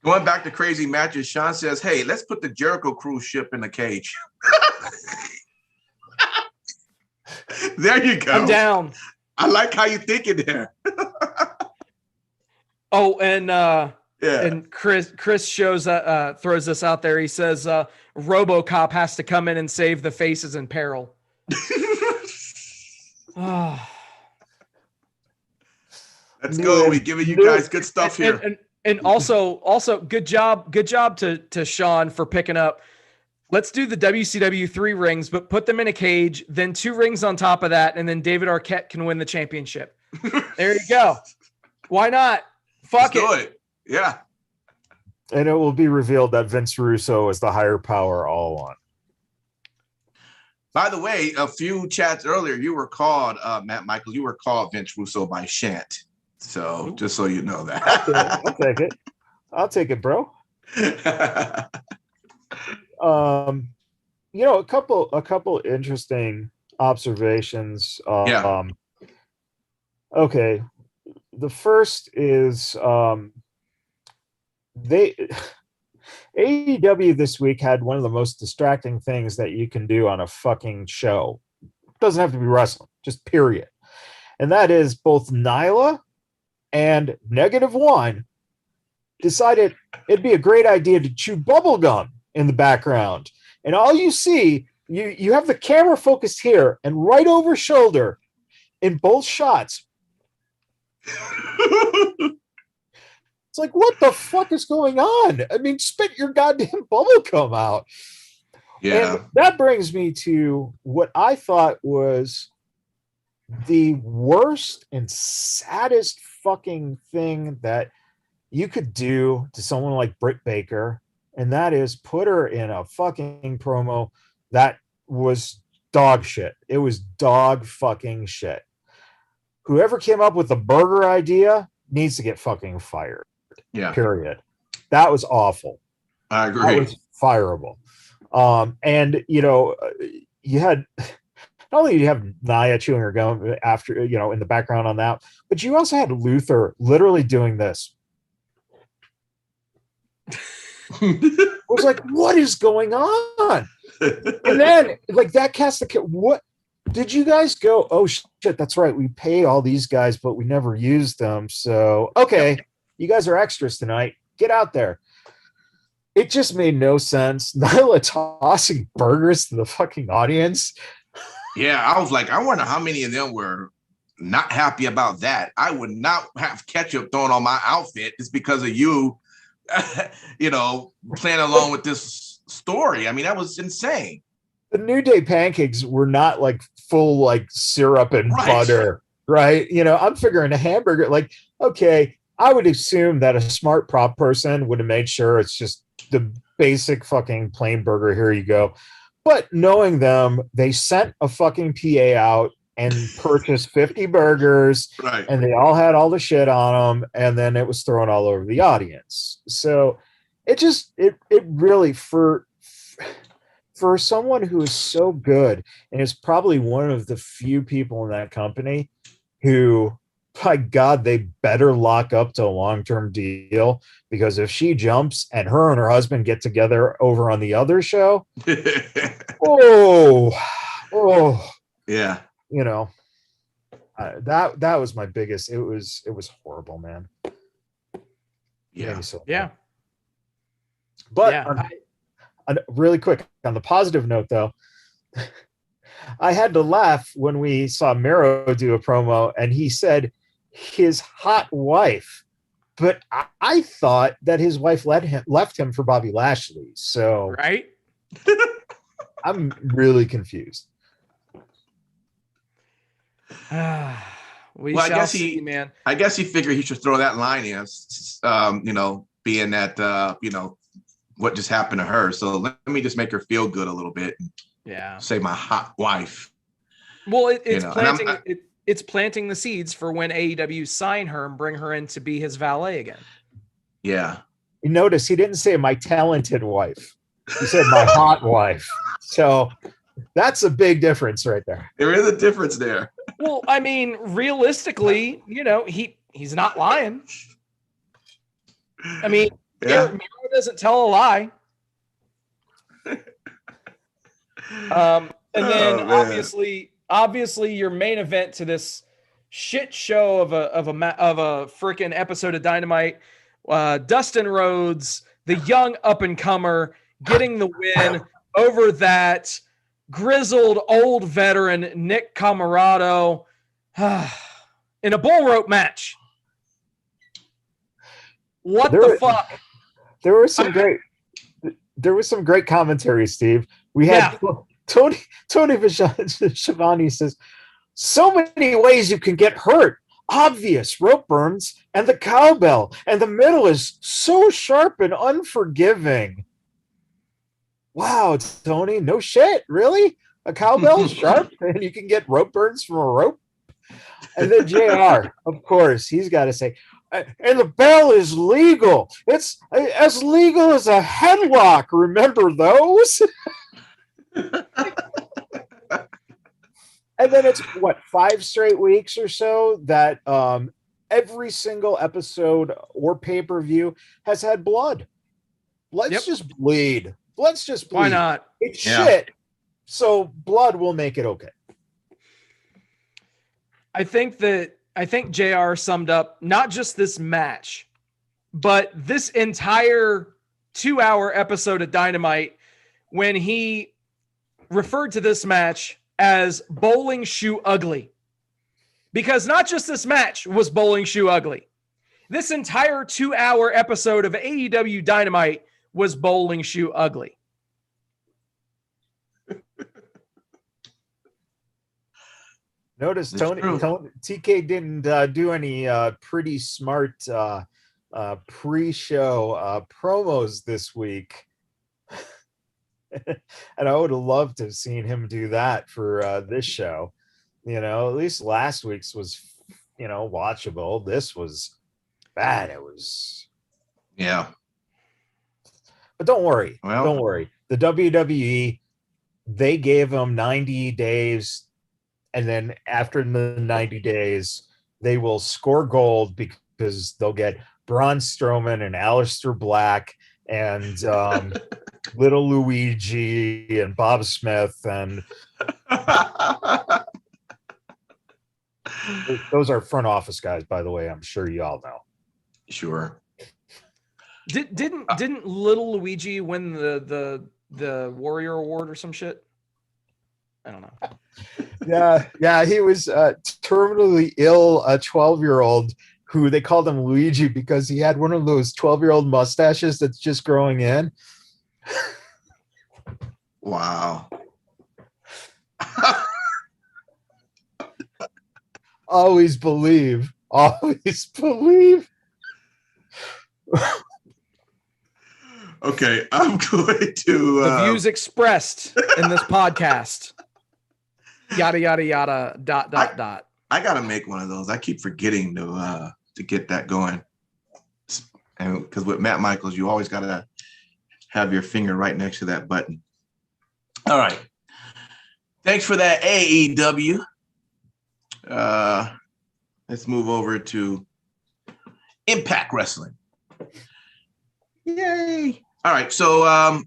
Going back to crazy matches, Sean says, hey, let's put the Jericho cruise ship in the cage. There you go. I'm down. I like how you thinking there. Oh, and Chris shows throws this out there. He says RoboCop has to come in and save the faces in peril. Let's go. We're giving you guys good stuff here. And also good job to Sean for picking up. Let's do the WCW 3 rings, but put them in a cage, then 2 rings on top of that, and then David Arquette can win the championship. There you go. Why not? Fuck it. Let's do it. Yeah. And it will be revealed that Vince Russo is the higher power all along. By the way, a few chats earlier, you were called, Matt Michael, you were called Vince Russo by Shant. So just so you know that. I'll take it. I'll take it, bro. You know, a couple interesting observations. Okay. The first is AEW this week had one of the most distracting things that you can do on a fucking show. It doesn't have to be wrestling, just period. And that is both Nyla and -1 decided it'd be a great idea to chew bubble gum in the background. And all you see, you have the camera focused here and right over shoulder in both shots. It's like, what the fuck is going on? I mean, spit your goddamn bubble gum out. Yeah. And that brings me to what I thought was the worst and saddest fucking thing that you could do to someone like Britt Baker, and that is put her in a fucking promo that was dog shit. It was dog fucking shit. Whoever came up with the burger idea needs to get fucking fired. Yeah. Period. That was awful. I agree. That was fireable. And you know, you had not only do you have Nia chewing her gum after, you know, in the background on that, but you also had Luther literally doing this. It was like, what is going on? And then, like, that cast of what did you guys go? Oh shit, that's right. We pay all these guys, but we never used them. So okay, you guys are extras tonight. Get out there. It just made no sense. Nyla tossing burgers to the fucking audience. Yeah, I was like, I wonder how many of them were not happy about that. I would not have ketchup thrown on my outfit. It's because of you, you know, playing along with this story. I mean, that was insane. The New Day pancakes were not like full like syrup and butter, right? You know, I'm figuring a hamburger, like, okay, I would assume that a smart prop person would have made sure it's just the basic fucking plain burger. Here you go. But knowing them, they sent a fucking PA out and purchased 50 burgers, right, and they all had all the shit on them, and then it was thrown all over the audience. So it really, for someone who is so good and is probably one of the few people in that company who by God, they better lock up to a long-term deal, because if she jumps and her husband get together over on the other show, oh, yeah. You know, that was my biggest. It was horrible, man. Yeah. So Yeah. But yeah. Really quick, on the positive note, though, I had to laugh when we saw Mero do a promo and he said his hot wife, but I thought that his wife left him for Bobby Lashley. So right. I'm really confused. Well, I guess he figured he should throw that line in, being that, what just happened to her. So let me just make her feel good a little bit. Yeah. Say my hot wife. Well, it's planting the seeds for when AEW sign her and bring her in to be his valet again. Yeah. You notice he didn't say my talented wife. He said my hot wife. So that's a big difference right there. There is a difference there. Well, I mean, realistically, he's not lying. I mean, Miro doesn't tell a lie. And then obviously your main event to this shit show of a freaking episode of Dynamite, Dustin Rhodes, the young up and comer, getting the win over that grizzled old veteran Nick Camarado in a bull rope match. The fuck? There was some great commentary, Steve. We had Tony Schiavone says, so many ways you can get hurt. Obvious rope burns and the cowbell, and the middle is so sharp and unforgiving. Wow, Tony, no shit, really? A cowbell sharp and you can get rope burns from a rope? And then JR, of course, he's got to say, and the bell is legal. It's as legal as a headlock. Remember those? And then it's 5 straight weeks or so that every single episode or pay-per-view has had blood. Let's just bleed. Let's just bleed. Why not? It's shit. So blood will make it okay. I think JR summed up not just this match, but this entire 2-hour episode of Dynamite when he referred to this match as bowling shoe ugly. Because not just this match was bowling shoe ugly. This entire 2-hour episode of AEW Dynamite was bowling shoe ugly. Notice TK didn't do any pretty smart pre-show promos this week. And I would have loved to have seen him do that for this show. At least last week's was, watchable. This was bad. It was. Yeah. But don't worry. Don't worry. The WWE, they gave him 90 days. And then after the 90 days, they will score gold because they'll get Braun Strowman and Aleister Black and Little Luigi and Bob Smith. And those are front office guys, by the way. I'm sure you all know. Sure. Didn't Little Luigi win the Warrior Award or some shit? I don't know. Yeah, he was terminally ill, a 12-year-old who they called him Luigi because he had one of those 12-year-old mustaches that's just growing in. Wow. Always believe. Always believe. Okay, I'm going to... The views expressed in this podcast. Yada, yada, yada, dot. I got to make one of those. I keep forgetting to get that going. And because with Matt Michaels, you always got to have your finger right next to that button. All right. Thanks for that, AEW. let's move over to Impact Wrestling. Yay. All right. So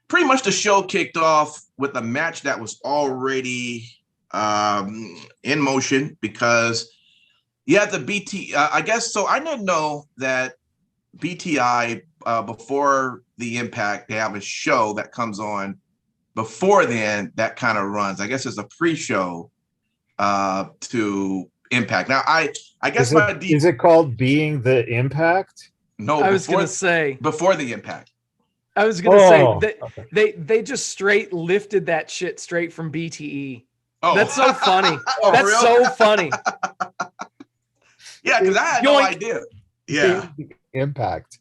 pretty much the show kicked off with a match that was already in motion because you had the BT, I guess. So I didn't know that BTI, before the Impact, they have a show that comes on before then that kind of runs. I guess it's a pre-show to Impact. Now, I guess is it called Being the Impact? No, I was going to say before the Impact. I was going to say okay. they just straight lifted that shit straight from BTE. Oh, that's so funny. Oh, that's so funny. Yeah, because I had no idea. Yeah, Impact.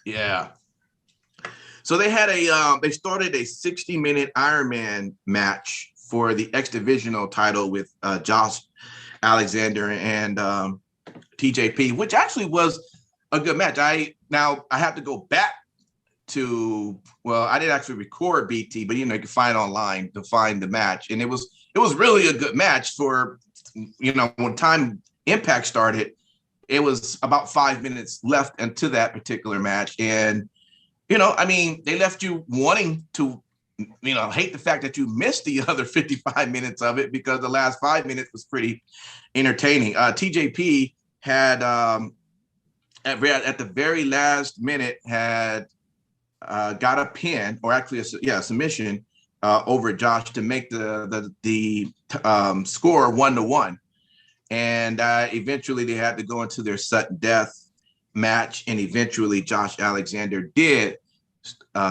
Yeah. So they had they started a 60-minute Iron Man match for the X Divisional title with Josh Alexander and TJP, which actually was a good match. I have to go back to, well, I didn't actually record BT, but you can find online to find the match, and it was really a good match for, when time Impact started. It was about 5 minutes left into that particular match, and they left you wanting to, hate the fact that you missed the other 55 minutes of it because the last 5 minutes was pretty entertaining. TJP had at the very last minute had got a pin, or actually a submission over Josh to make the score 1-1, and eventually they had to go into their sudden death match, and eventually Josh Alexander did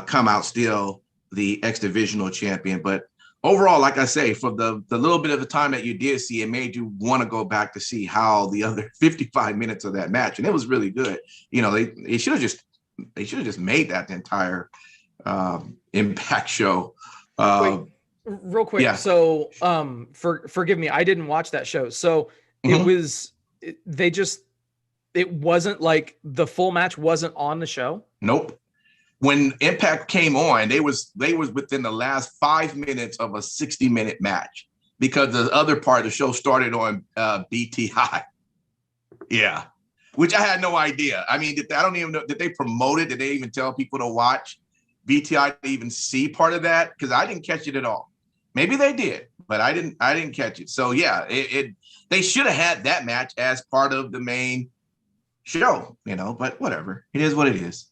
come out still the X Divisional champion. But overall, like I say, for the little bit of the time that you did see, it made you want to go back to see how the other 55 minutes of that match, and it was really good. They should have just made that the entire Impact show. Wait, real quick. Yeah. So forgive me, I didn't watch that show. So it wasn't like the full match wasn't on the show. Nope. When Impact came on, they was within the last 5 minutes of a 60-minute match because the other part of the show started on BTI. Yeah, which I had no idea. I mean, I don't even know, did they promote it? Did they even tell people to watch BTI to even see part of that? Because I didn't catch it at all. Maybe they did, but I didn't catch it. So yeah, they should have had that match as part of the main show, but whatever. It is what it is.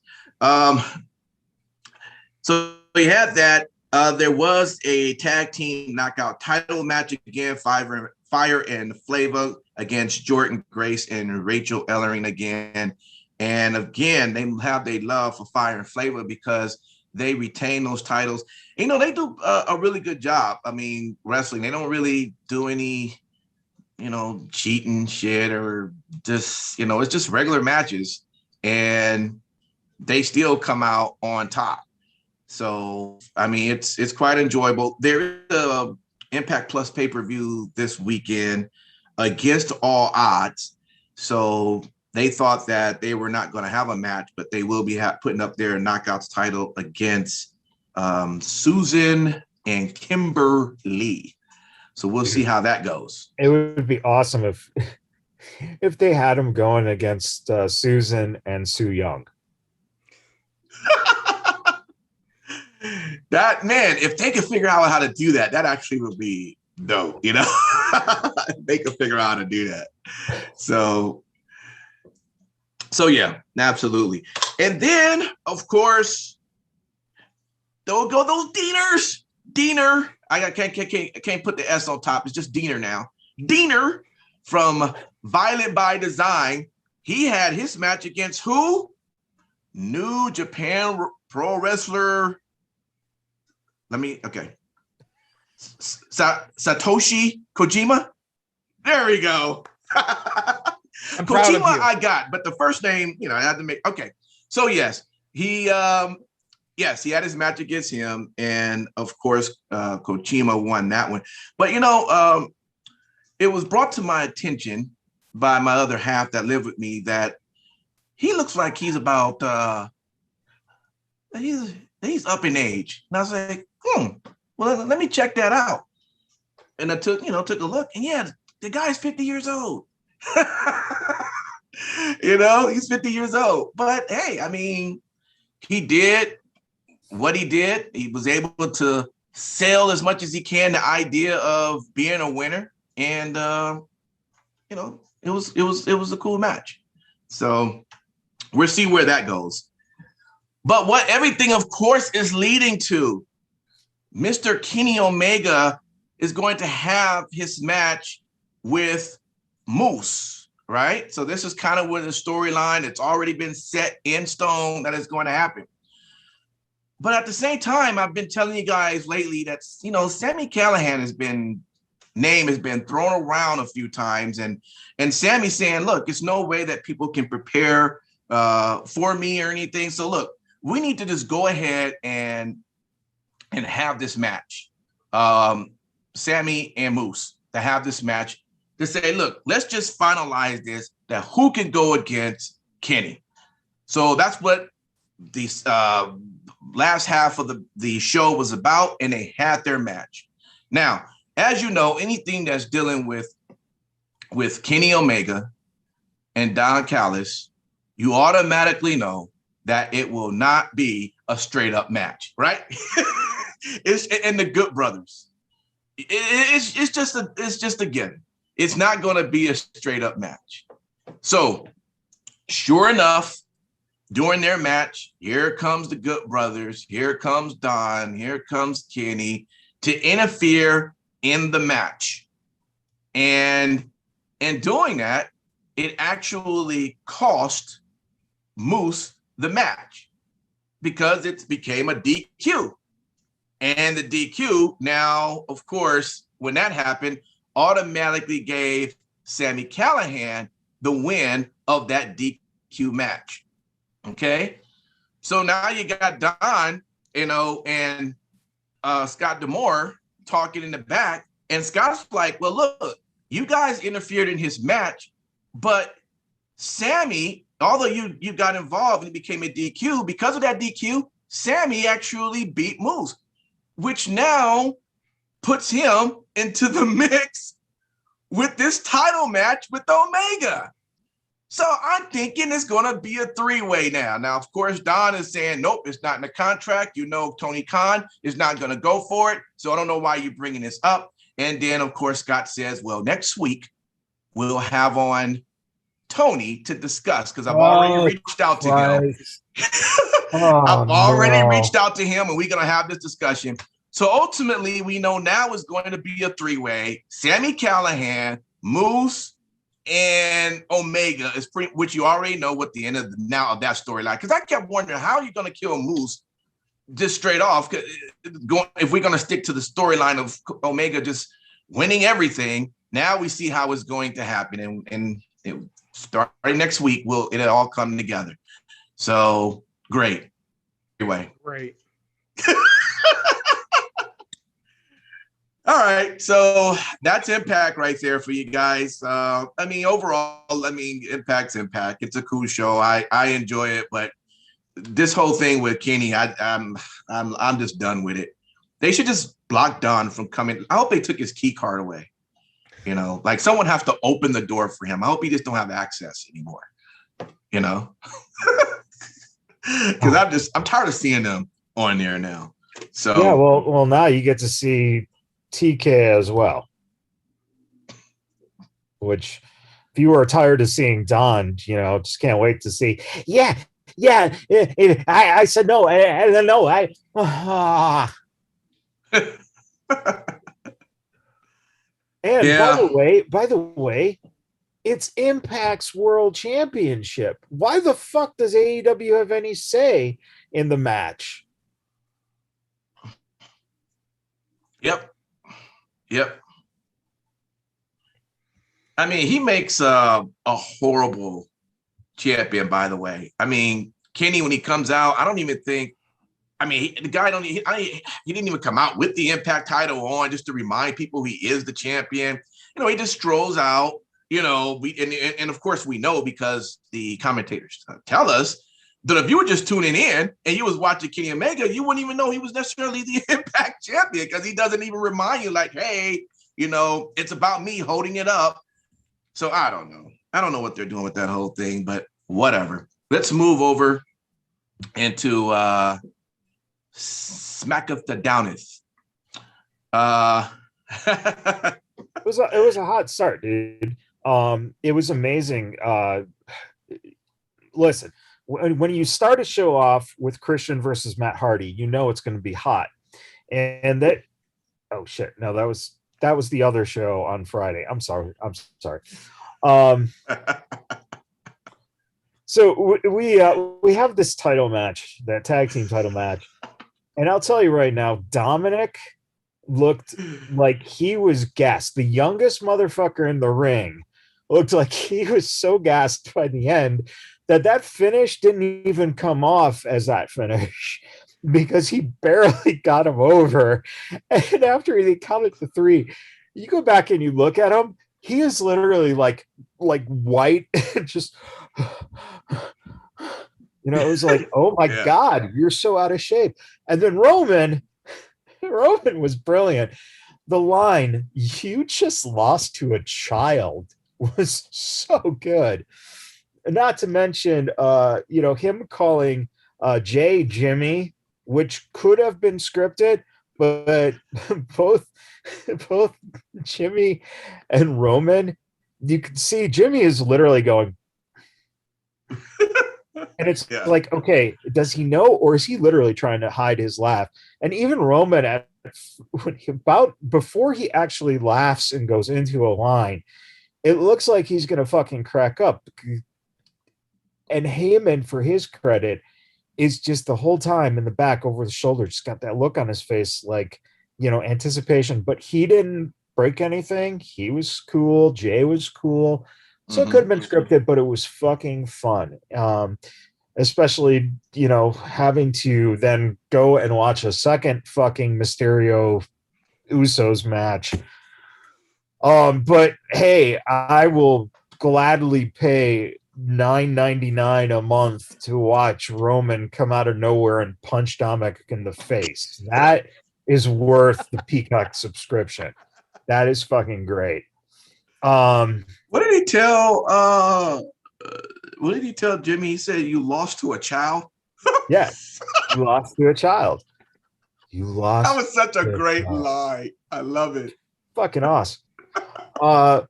So we had that. There was a tag team knockout title match again, Fire and Flava against Jordan Grace and Rachel Ellering again. And again, they have their love for Fire and Flava because they retain those titles. They do a really good job. I mean, wrestling, they don't really do any, cheating shit or just, it's just regular matches, and they still come out on top. So, I mean, it's quite enjoyable. There is a Impact Plus pay-per-view this weekend against all odds. So they thought that they were not going to have a match, but they will be putting up their Knockouts title against Susan and Kimberly. So we'll see how that goes. It would be awesome if they had them going against Susan and Sue Young. That, man, if they could figure out how to do that, that actually would be dope, They could figure out how to do that. So yeah, absolutely. And then, of course, don't go those Deaners. Diener, I can't put the S on top. It's just Diener now. Diener from Violent by Design. He had his match against who? New Japan Pro Wrestler. Satoshi Kojima. There we go. Kojima I got, but the first name, I had to make. Okay, so yes, he had his match against him, and of course, Kojima won that one. But it was brought to my attention by my other half that lived with me that he looks like he's about he's up in age, and I was like, well, let me check that out. And I took a look, and yeah, the guy's 50 years old. He's 50 years old. But hey, I mean, he did what he did. He was able to sell as much as he can the idea of being a winner. And it was a cool match. So we'll see where that goes. But what everything, of course, is leading to, Mr. Kenny Omega is going to have his match with Moose, right? So this is kind of where the storyline, it's already been set in stone that is going to happen. But at the same time, I've been telling you guys lately that, Sami Callihan name has been thrown around a few times. And Sammy's saying, look, it's no way that people can prepare for me or anything. So look, we need to just go ahead and have this match. Sammy and Moose to have this match to say, look, let's just finalize this, that who can go against Kenny. So that's what the last half of the show was about, and they had their match. Now, as you know, anything that's dealing with Kenny Omega and Don Callis, you automatically know that it will not be a straight up match, right? It's and the Good Brothers. It's just a given. It's not going to be a straight up match. So, sure enough, during their match, here comes the Good Brothers. Here comes Don. Here comes Kenny to interfere in the match. And in doing that, it actually cost Moose the match because it became a DQ. And the DQ now, of course, when that happened, automatically gave Sami Callihan the win of that DQ match. Okay? So now you got Don, and Scott D'Amore talking in the back. And Scott's like, well, look, you guys interfered in his match, but Sammy, although you got involved and it became a DQ, because of that DQ, Sammy actually beat Moose, which now puts him into the mix with this title match with Omega. So I'm thinking it's going to be a three-way now. Now, of course, Don is saying, nope, it's not in the contract. Tony Khan is not going to go for it. So I don't know why you're bringing this up. And then, of course, Scott says, well, next week we'll have on Tony to discuss, because I've already reached out to him. I've already reached out to him, and we're going to have this discussion. So ultimately, we know now it's going to be a three-way. Sami Callihan, Moose, and Omega is which you already know what the end of that storyline. Because I kept wondering, how are you going to kill Moose just straight off? If we're going to stick to the storyline of Omega just winning everything, now we see how it's going to happen, and starting next week, it'll all come together. So great. Anyway, great. All right, so that's Impact right there for you guys. Overall, Impact's Impact. It's a cool show. I enjoy it, but this whole thing with Kenny, I'm just done with it. They should just block Don from coming. I hope they took his key card away. Like someone has to open the door for him. I hope he just don't have access anymore. Because I'm tired of seeing them on there now. So yeah, well, now you get to see TK as well, which if you were tired of seeing Don, just can't wait to see. I said no. And by the way, it's Impact's World Championship. Why the fuck does AEW have any say in the match? Yep. He makes a horrible champion, by the way. Kenny, when he comes out, I don't even think, the guy he didn't even come out with the Impact title on just to remind people he is the champion. He just strolls out, and of course we know, because the commentators tell us that if you were just tuning in and you was watching Kenny Omega, you wouldn't even know he was necessarily the Impact champion, because he doesn't even remind you like, hey, it's about me holding it up. So I don't know. I don't know what they're doing with that whole thing, but whatever. Let's move over into Smack of the Downeth. It was a hot start, dude. It was amazing. Listen, when you start a show off with Christian versus Matt Hardy, you know it's going to be hot. And that, oh shit, no, that was the other show on Friday. I'm sorry. So we have this title match, that tag team title match, and I'll tell you right now, Dominic looked like he was gassed. The youngest motherfucker in the ring looked like he was so gassed by the end that finish didn't even come off as that finish because he barely got him over. And after he counted to 3, you go back and you look at him, he is literally like white, just, you know, it was like, oh my God, you're so out of shape. And then Roman was brilliant. The line, "You just lost to a child," was so good. Not to mention, you know, him calling Jay Jimmy, which could have been scripted, but both Jimmy and Roman, you can see Jimmy is literally going, and it's like, okay, does he know, or is he literally trying to hide his laugh? And even Roman, before he actually laughs and goes into a line, it looks like he's gonna fucking crack up. And Heyman, for his credit, is just the whole time in the back over the shoulder, just got that look on his face, like, you know, anticipation. But he didn't break anything. He was cool. Jay was cool. So it could have been scripted, but it was fucking fun. Especially, you know, having to then go and watch a second fucking Mysterio Usos match. But hey, I will gladly pay $9.99 a month to watch Roman come out of nowhere and punch Dominic in the face. That is worth the Peacock subscription. That is fucking great. What did he tell? What did he tell Jimmy? He said, "You lost to a child." Yes, you lost to a child. You lost. That was such a great line. I love it. Fucking awesome.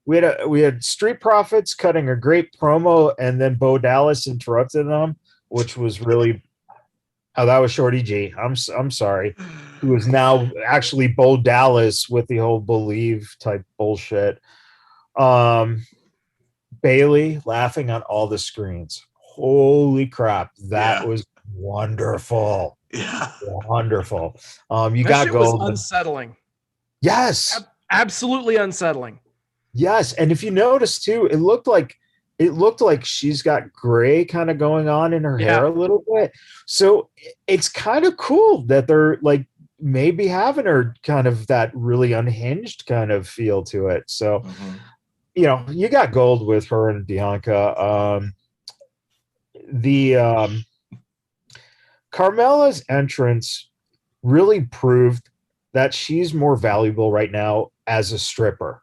We had Street Profits cutting a great promo, and then Bo Dallas interrupted them, which was really. Oh, that was Shorty G. I'm sorry. Who is now actually Bo Dallas with the whole Believe type bullshit. Bailey laughing on all the screens. Holy crap, that was wonderful. Yeah, wonderful. You that got shit gold. Was unsettling. Yes, absolutely unsettling. Yes, and if you notice too, it looked like she's got gray kind of going on in her hair a little bit. So it's kind of cool that they're like maybe having her kind of that really unhinged kind of feel to it. So, you know, you got gold with her and Bianca. Carmella's entrance really proved that she's more valuable right now as a stripper.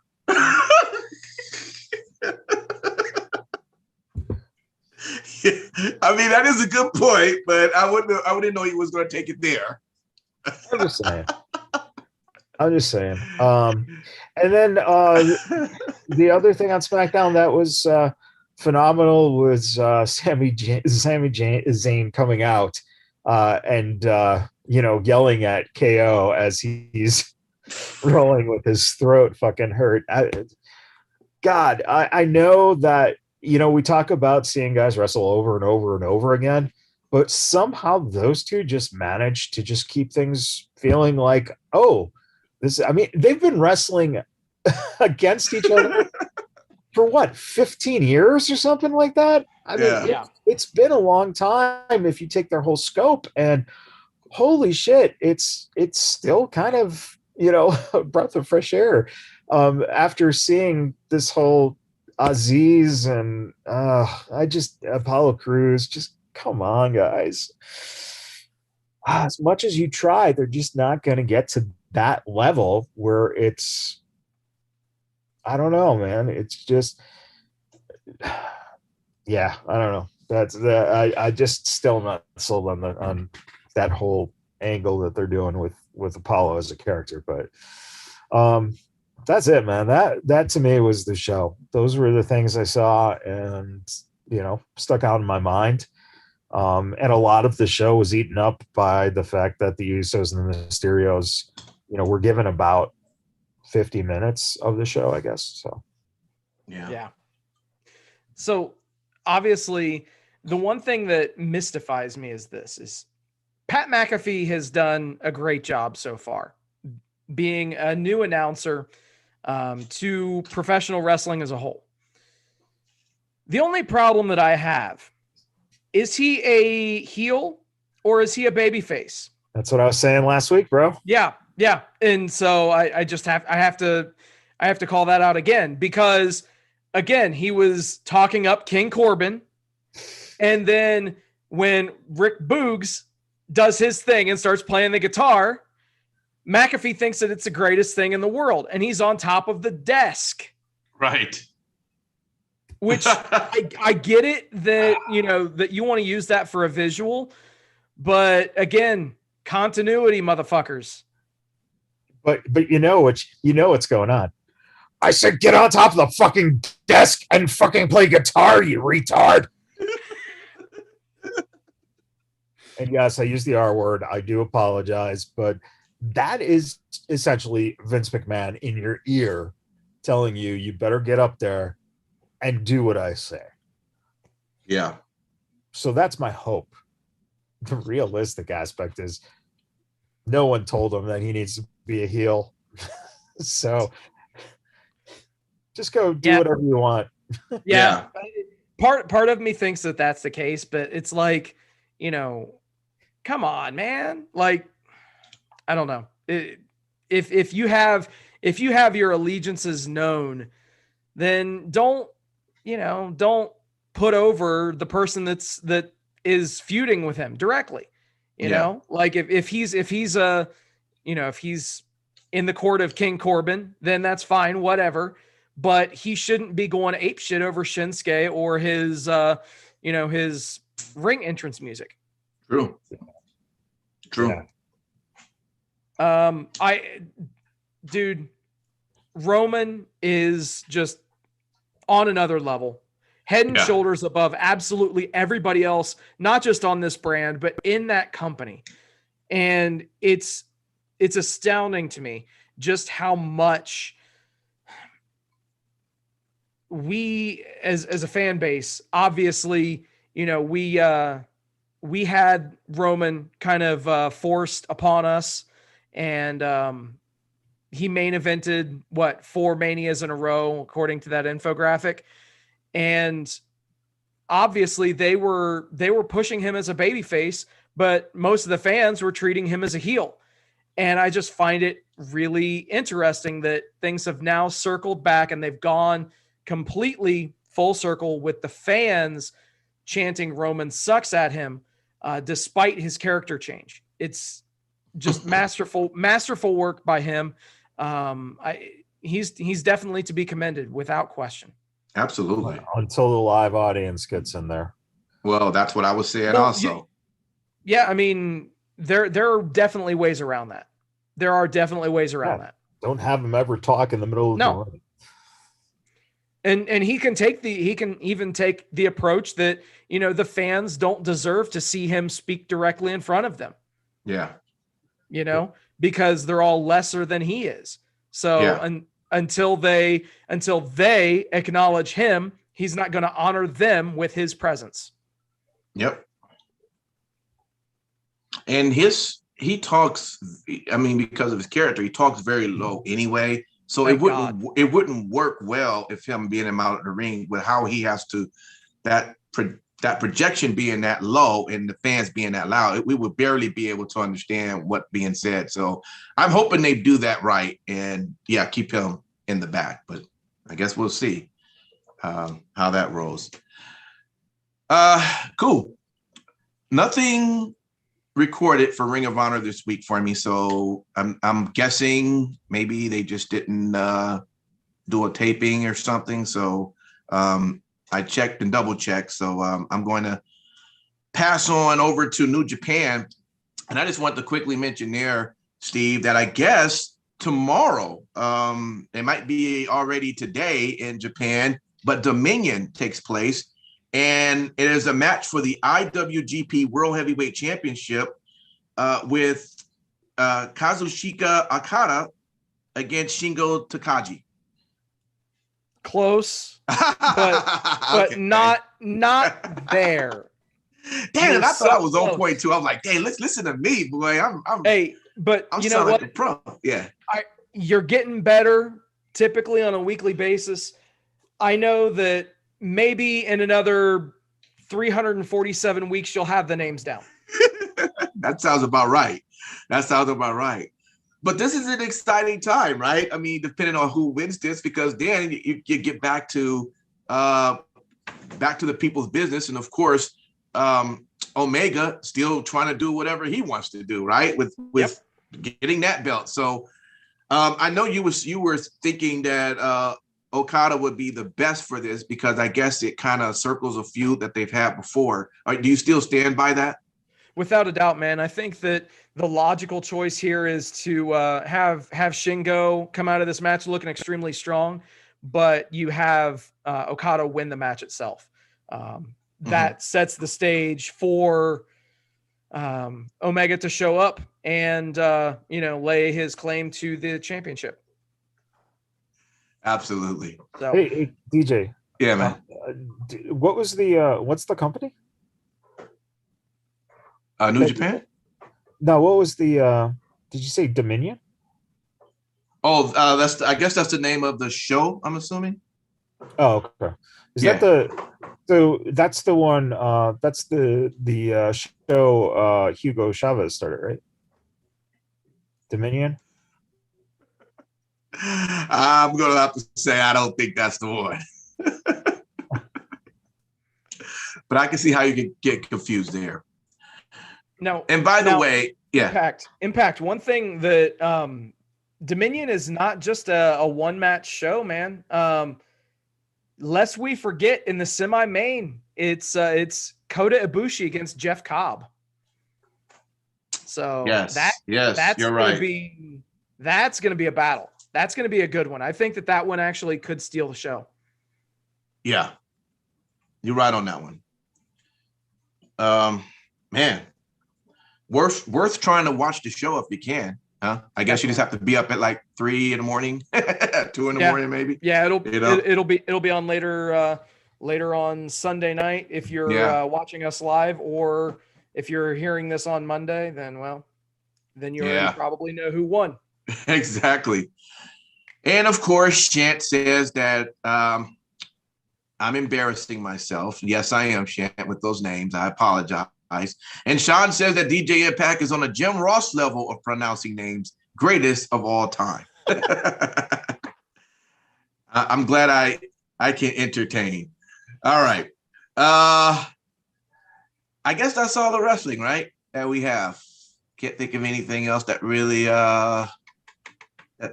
I mean, that is a good point, but I wouldn't know he was going to take it there. I'm just saying. And then the other thing on SmackDown that was phenomenal was Sami Zayn coming out and you know, yelling at KO as he's rolling with his throat fucking hurt. I know that, you know, we talk about seeing guys wrestle over and over and over again, but somehow those two just managed to just keep things feeling like, oh, this, I mean, they've been wrestling against each other for what, 15 years or something like that? I mean, it's been a long time if you take their whole scope, and holy shit, it's still kind of, you know, a breath of fresh air after seeing this whole Aziz and Apollo Crews. Just come on, guys. As much as you try, they're just not going to get to that level where it's, I don't know, man. It's just, yeah, I don't know. That's the I just still not sold on that whole angle that they're doing with Apollo as a character, but that's it, man. That to me was the show. Those were the things I saw and stuck out in my mind. And a lot of the show was eaten up by the fact that the Usos and the Mysterios, were given about 50 minutes of the show, I guess. So yeah. So obviously, the one thing that mystifies me is Pat McAfee has done a great job so far, being a new announcer to professional wrestling as a whole. The only problem that I have, is he a heel or is he a babyface? that's what I was saying last week, bro. Yeah. And so I have to call that out again, because again, he was talking up King Corbin. And then when Rick Boogs does his thing and starts playing the guitar, McAfee thinks that it's the greatest thing in the world. And he's on top of the desk. Right. Which I get it that, that you want to use that for a visual. But again, continuity, motherfuckers. But what's going on. I said, get on top of the fucking desk and fucking play guitar, you retard. And yes, I use the R word. I do apologize, but that is essentially Vince McMahon in your ear telling you better get up there and do what I say. Yeah. So that's my hope. The realistic aspect is no one told him that he needs to be a heel. So just go do whatever you want. Yeah. Part of me thinks that that's the case, but it's like, come on, man. Like, I don't know. If you have your allegiances known, then don't put over the person that is feuding with him directly. You know, like if he's in the court of King Corbin, then that's fine, whatever. But he shouldn't be going ape shit over Shinsuke or his his ring entrance music. True. Yeah. Roman is just on another level, head and shoulders above absolutely everybody else, not just on this brand, but in that company. And it's astounding to me just how much we as a fan base, obviously, we had Roman kind of forced upon us, and he main evented 4 Manias in a row, according to that infographic. And obviously they were pushing him as a babyface, but most of the fans were treating him as a heel. And I just find it really interesting that things have now circled back and they've gone completely full circle with the fans chanting Roman sucks at him, despite his character change. It's just masterful work by him. He's definitely to be commended without question. Absolutely. Until the live audience gets in there. Well, that's what I was saying also. Yeah, I mean, there are definitely ways around that. There are definitely ways around that. Don't have him ever talk in the middle of the ring. And he can even take the approach that, the fans don't deserve to see him speak directly in front of them. Yeah. Because they're all lesser than he is. So until they acknowledge him, he's not going to honor them with his presence. Yep. And he talks, I mean, because of his character, he talks very low anyway. So it wouldn't work well if him being him out of the ring with how he has to, that projection being that low and the fans being that loud, we would barely be able to understand what being said. So I'm hoping they do that right and keep him in the back. But I guess we'll see how that rolls. Cool. Nothing recorded for Ring of Honor this week for me, so I'm guessing maybe they just didn't do a taping or something. So I'm I checked and double checked. So I'm going to pass on over to New Japan. And I just want to quickly mention there, Steve, that I guess tomorrow, it might be already today in Japan, but Dominion takes place. And it is a match for the IWGP World Heavyweight Championship with Kazuchika Okada against Shingo Takagi. Close, but Okay. not there. Damn, You're I thought I was so on point too. I'm like, hey, let's listen to me, boy. Hey, but I'm you know sounding what? like a pro. Yeah. You're getting better typically on a weekly basis. I know that maybe in another 347 weeks you'll have the names down. That sounds about right. But this is an exciting time, right? I mean, depending on who wins this, because then you get back to the people's business, and of course, Omega still trying to do whatever he wants to do, right? With getting that belt. So I know you were thinking that Okada would be the best for this because I guess it kind of circles a feud that they've had before. Do you still stand by that? Without a doubt, man. I think that the logical choice here is to have Shingo come out of this match looking extremely strong, but you have Okada win the match itself. That sets the stage for Omega to show up and lay his claim to the championship. Absolutely. So, Hey, DJ. Yeah, man. What's the company? New Japan? No, what was the did you say Dominion? Oh, I guess that's the name of the show, I'm assuming. Oh, okay. So that's the one that's the show Hugo Chavez started, right? Dominion? I'm gonna have to say I don't think that's the one. But I can see how you can get confused there. no. And by the way, yeah. Impact. One thing that Dominion is not just a one-match show, man. Lest we forget, in the semi-main, it's Kota Ibushi against Jeff Cobb. So Yes, that's you're gonna right. that's going to be a battle. That's going to be a good one. I think that one actually could steal the show. Yeah, you're right on that one. Man, worth trying to watch the show if you can. Huh? I guess you just have to be up at like 3 in the morning, 2 in the morning, maybe. Yeah, it'll be on later on Sunday night if you're watching us live, or if you're hearing this on Monday, then you already probably know who won. Exactly. And of course, Shant says that I'm embarrassing myself. Yes, I am, Shant, with those names. I apologize. And Sean says that DJ Impact is on a Jim Ross level of pronouncing names, greatest of all time. I'm glad I can entertain. All right. I guess that's all the wrestling, right, that we have. Can't think of anything else that really that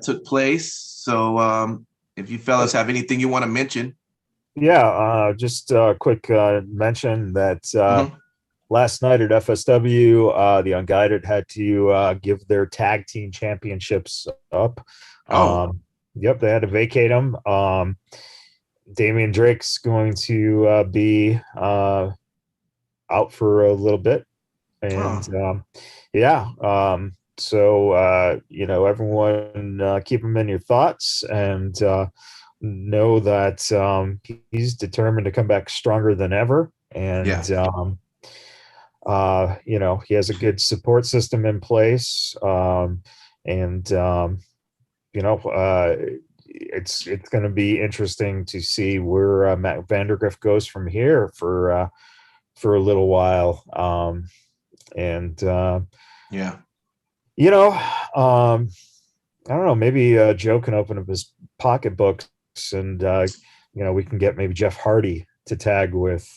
took place. So if you fellas have anything you want to mention. Yeah, just a quick mention that last night at FSW, the Unguided had to give their tag team championships up. Yep, they had to vacate them. Damian Drake's going to be out for a little bit. And so everyone keep him in your thoughts, and know that he's determined to come back stronger than ever. And he has a good support system in place. It's going to be interesting to see where Matt Vandergriff goes from here for a little while. I don't know, maybe Joe can open up his pocketbooks and we can get maybe Jeff Hardy to tag with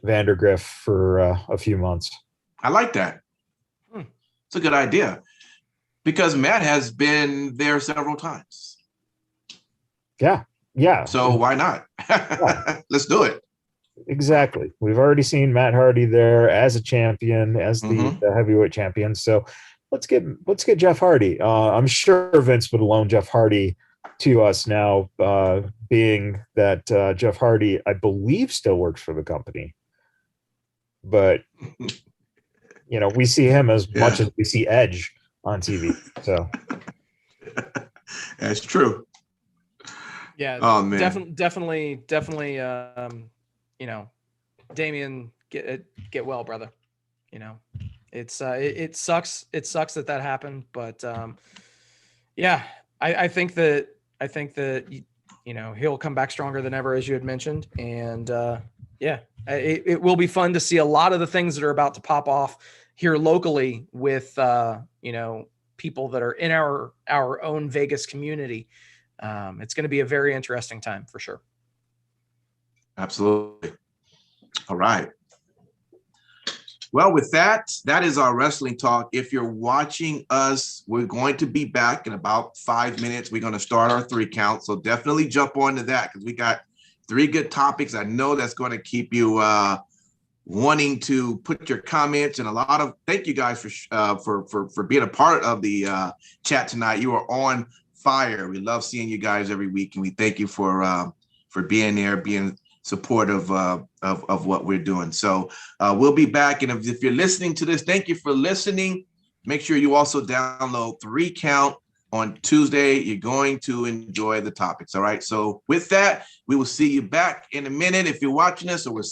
Vandergriff for a few months. I like that. It's a good idea, because Matt has been there several times. Yeah. Yeah. So why not? Let's do it. Exactly. We've already seen Matt Hardy there as a champion, as Mhm. the heavyweight champion. So let's get Jeff Hardy. I'm sure Vince would loan Jeff Hardy to us now, being that Jeff Hardy, I believe, still works for the company. But we see him as much Yeah, as we see Edge on TV. So that's true. Yeah, Oh man. definitely. Damian, get well, brother. It's it sucks. It sucks that happened, but yeah, I think that he'll come back stronger than ever, as you had mentioned, and yeah, it will be fun to see a lot of the things that are about to pop off here locally with people that are in our own Vegas community. It's going to be a very interesting time for sure. Absolutely. All right. Well, with that is our wrestling talk. If you're watching us, we're going to be back in about 5 minutes. We're going to start our 3 count. So definitely jump onto that because we got 3 good topics. I know that's going to keep you wanting to put your comments, and thank you guys for being a part of the chat tonight. You are on fire. We love seeing you guys every week, and we thank you for being there, being supportive of what we're doing. So we'll be back. And if you're listening to this, thank you for listening. Make sure you also download 3 Count on Tuesday. You're going to enjoy the topics. All right. So with that, we will see you back in a minute if you're watching us, or we'll see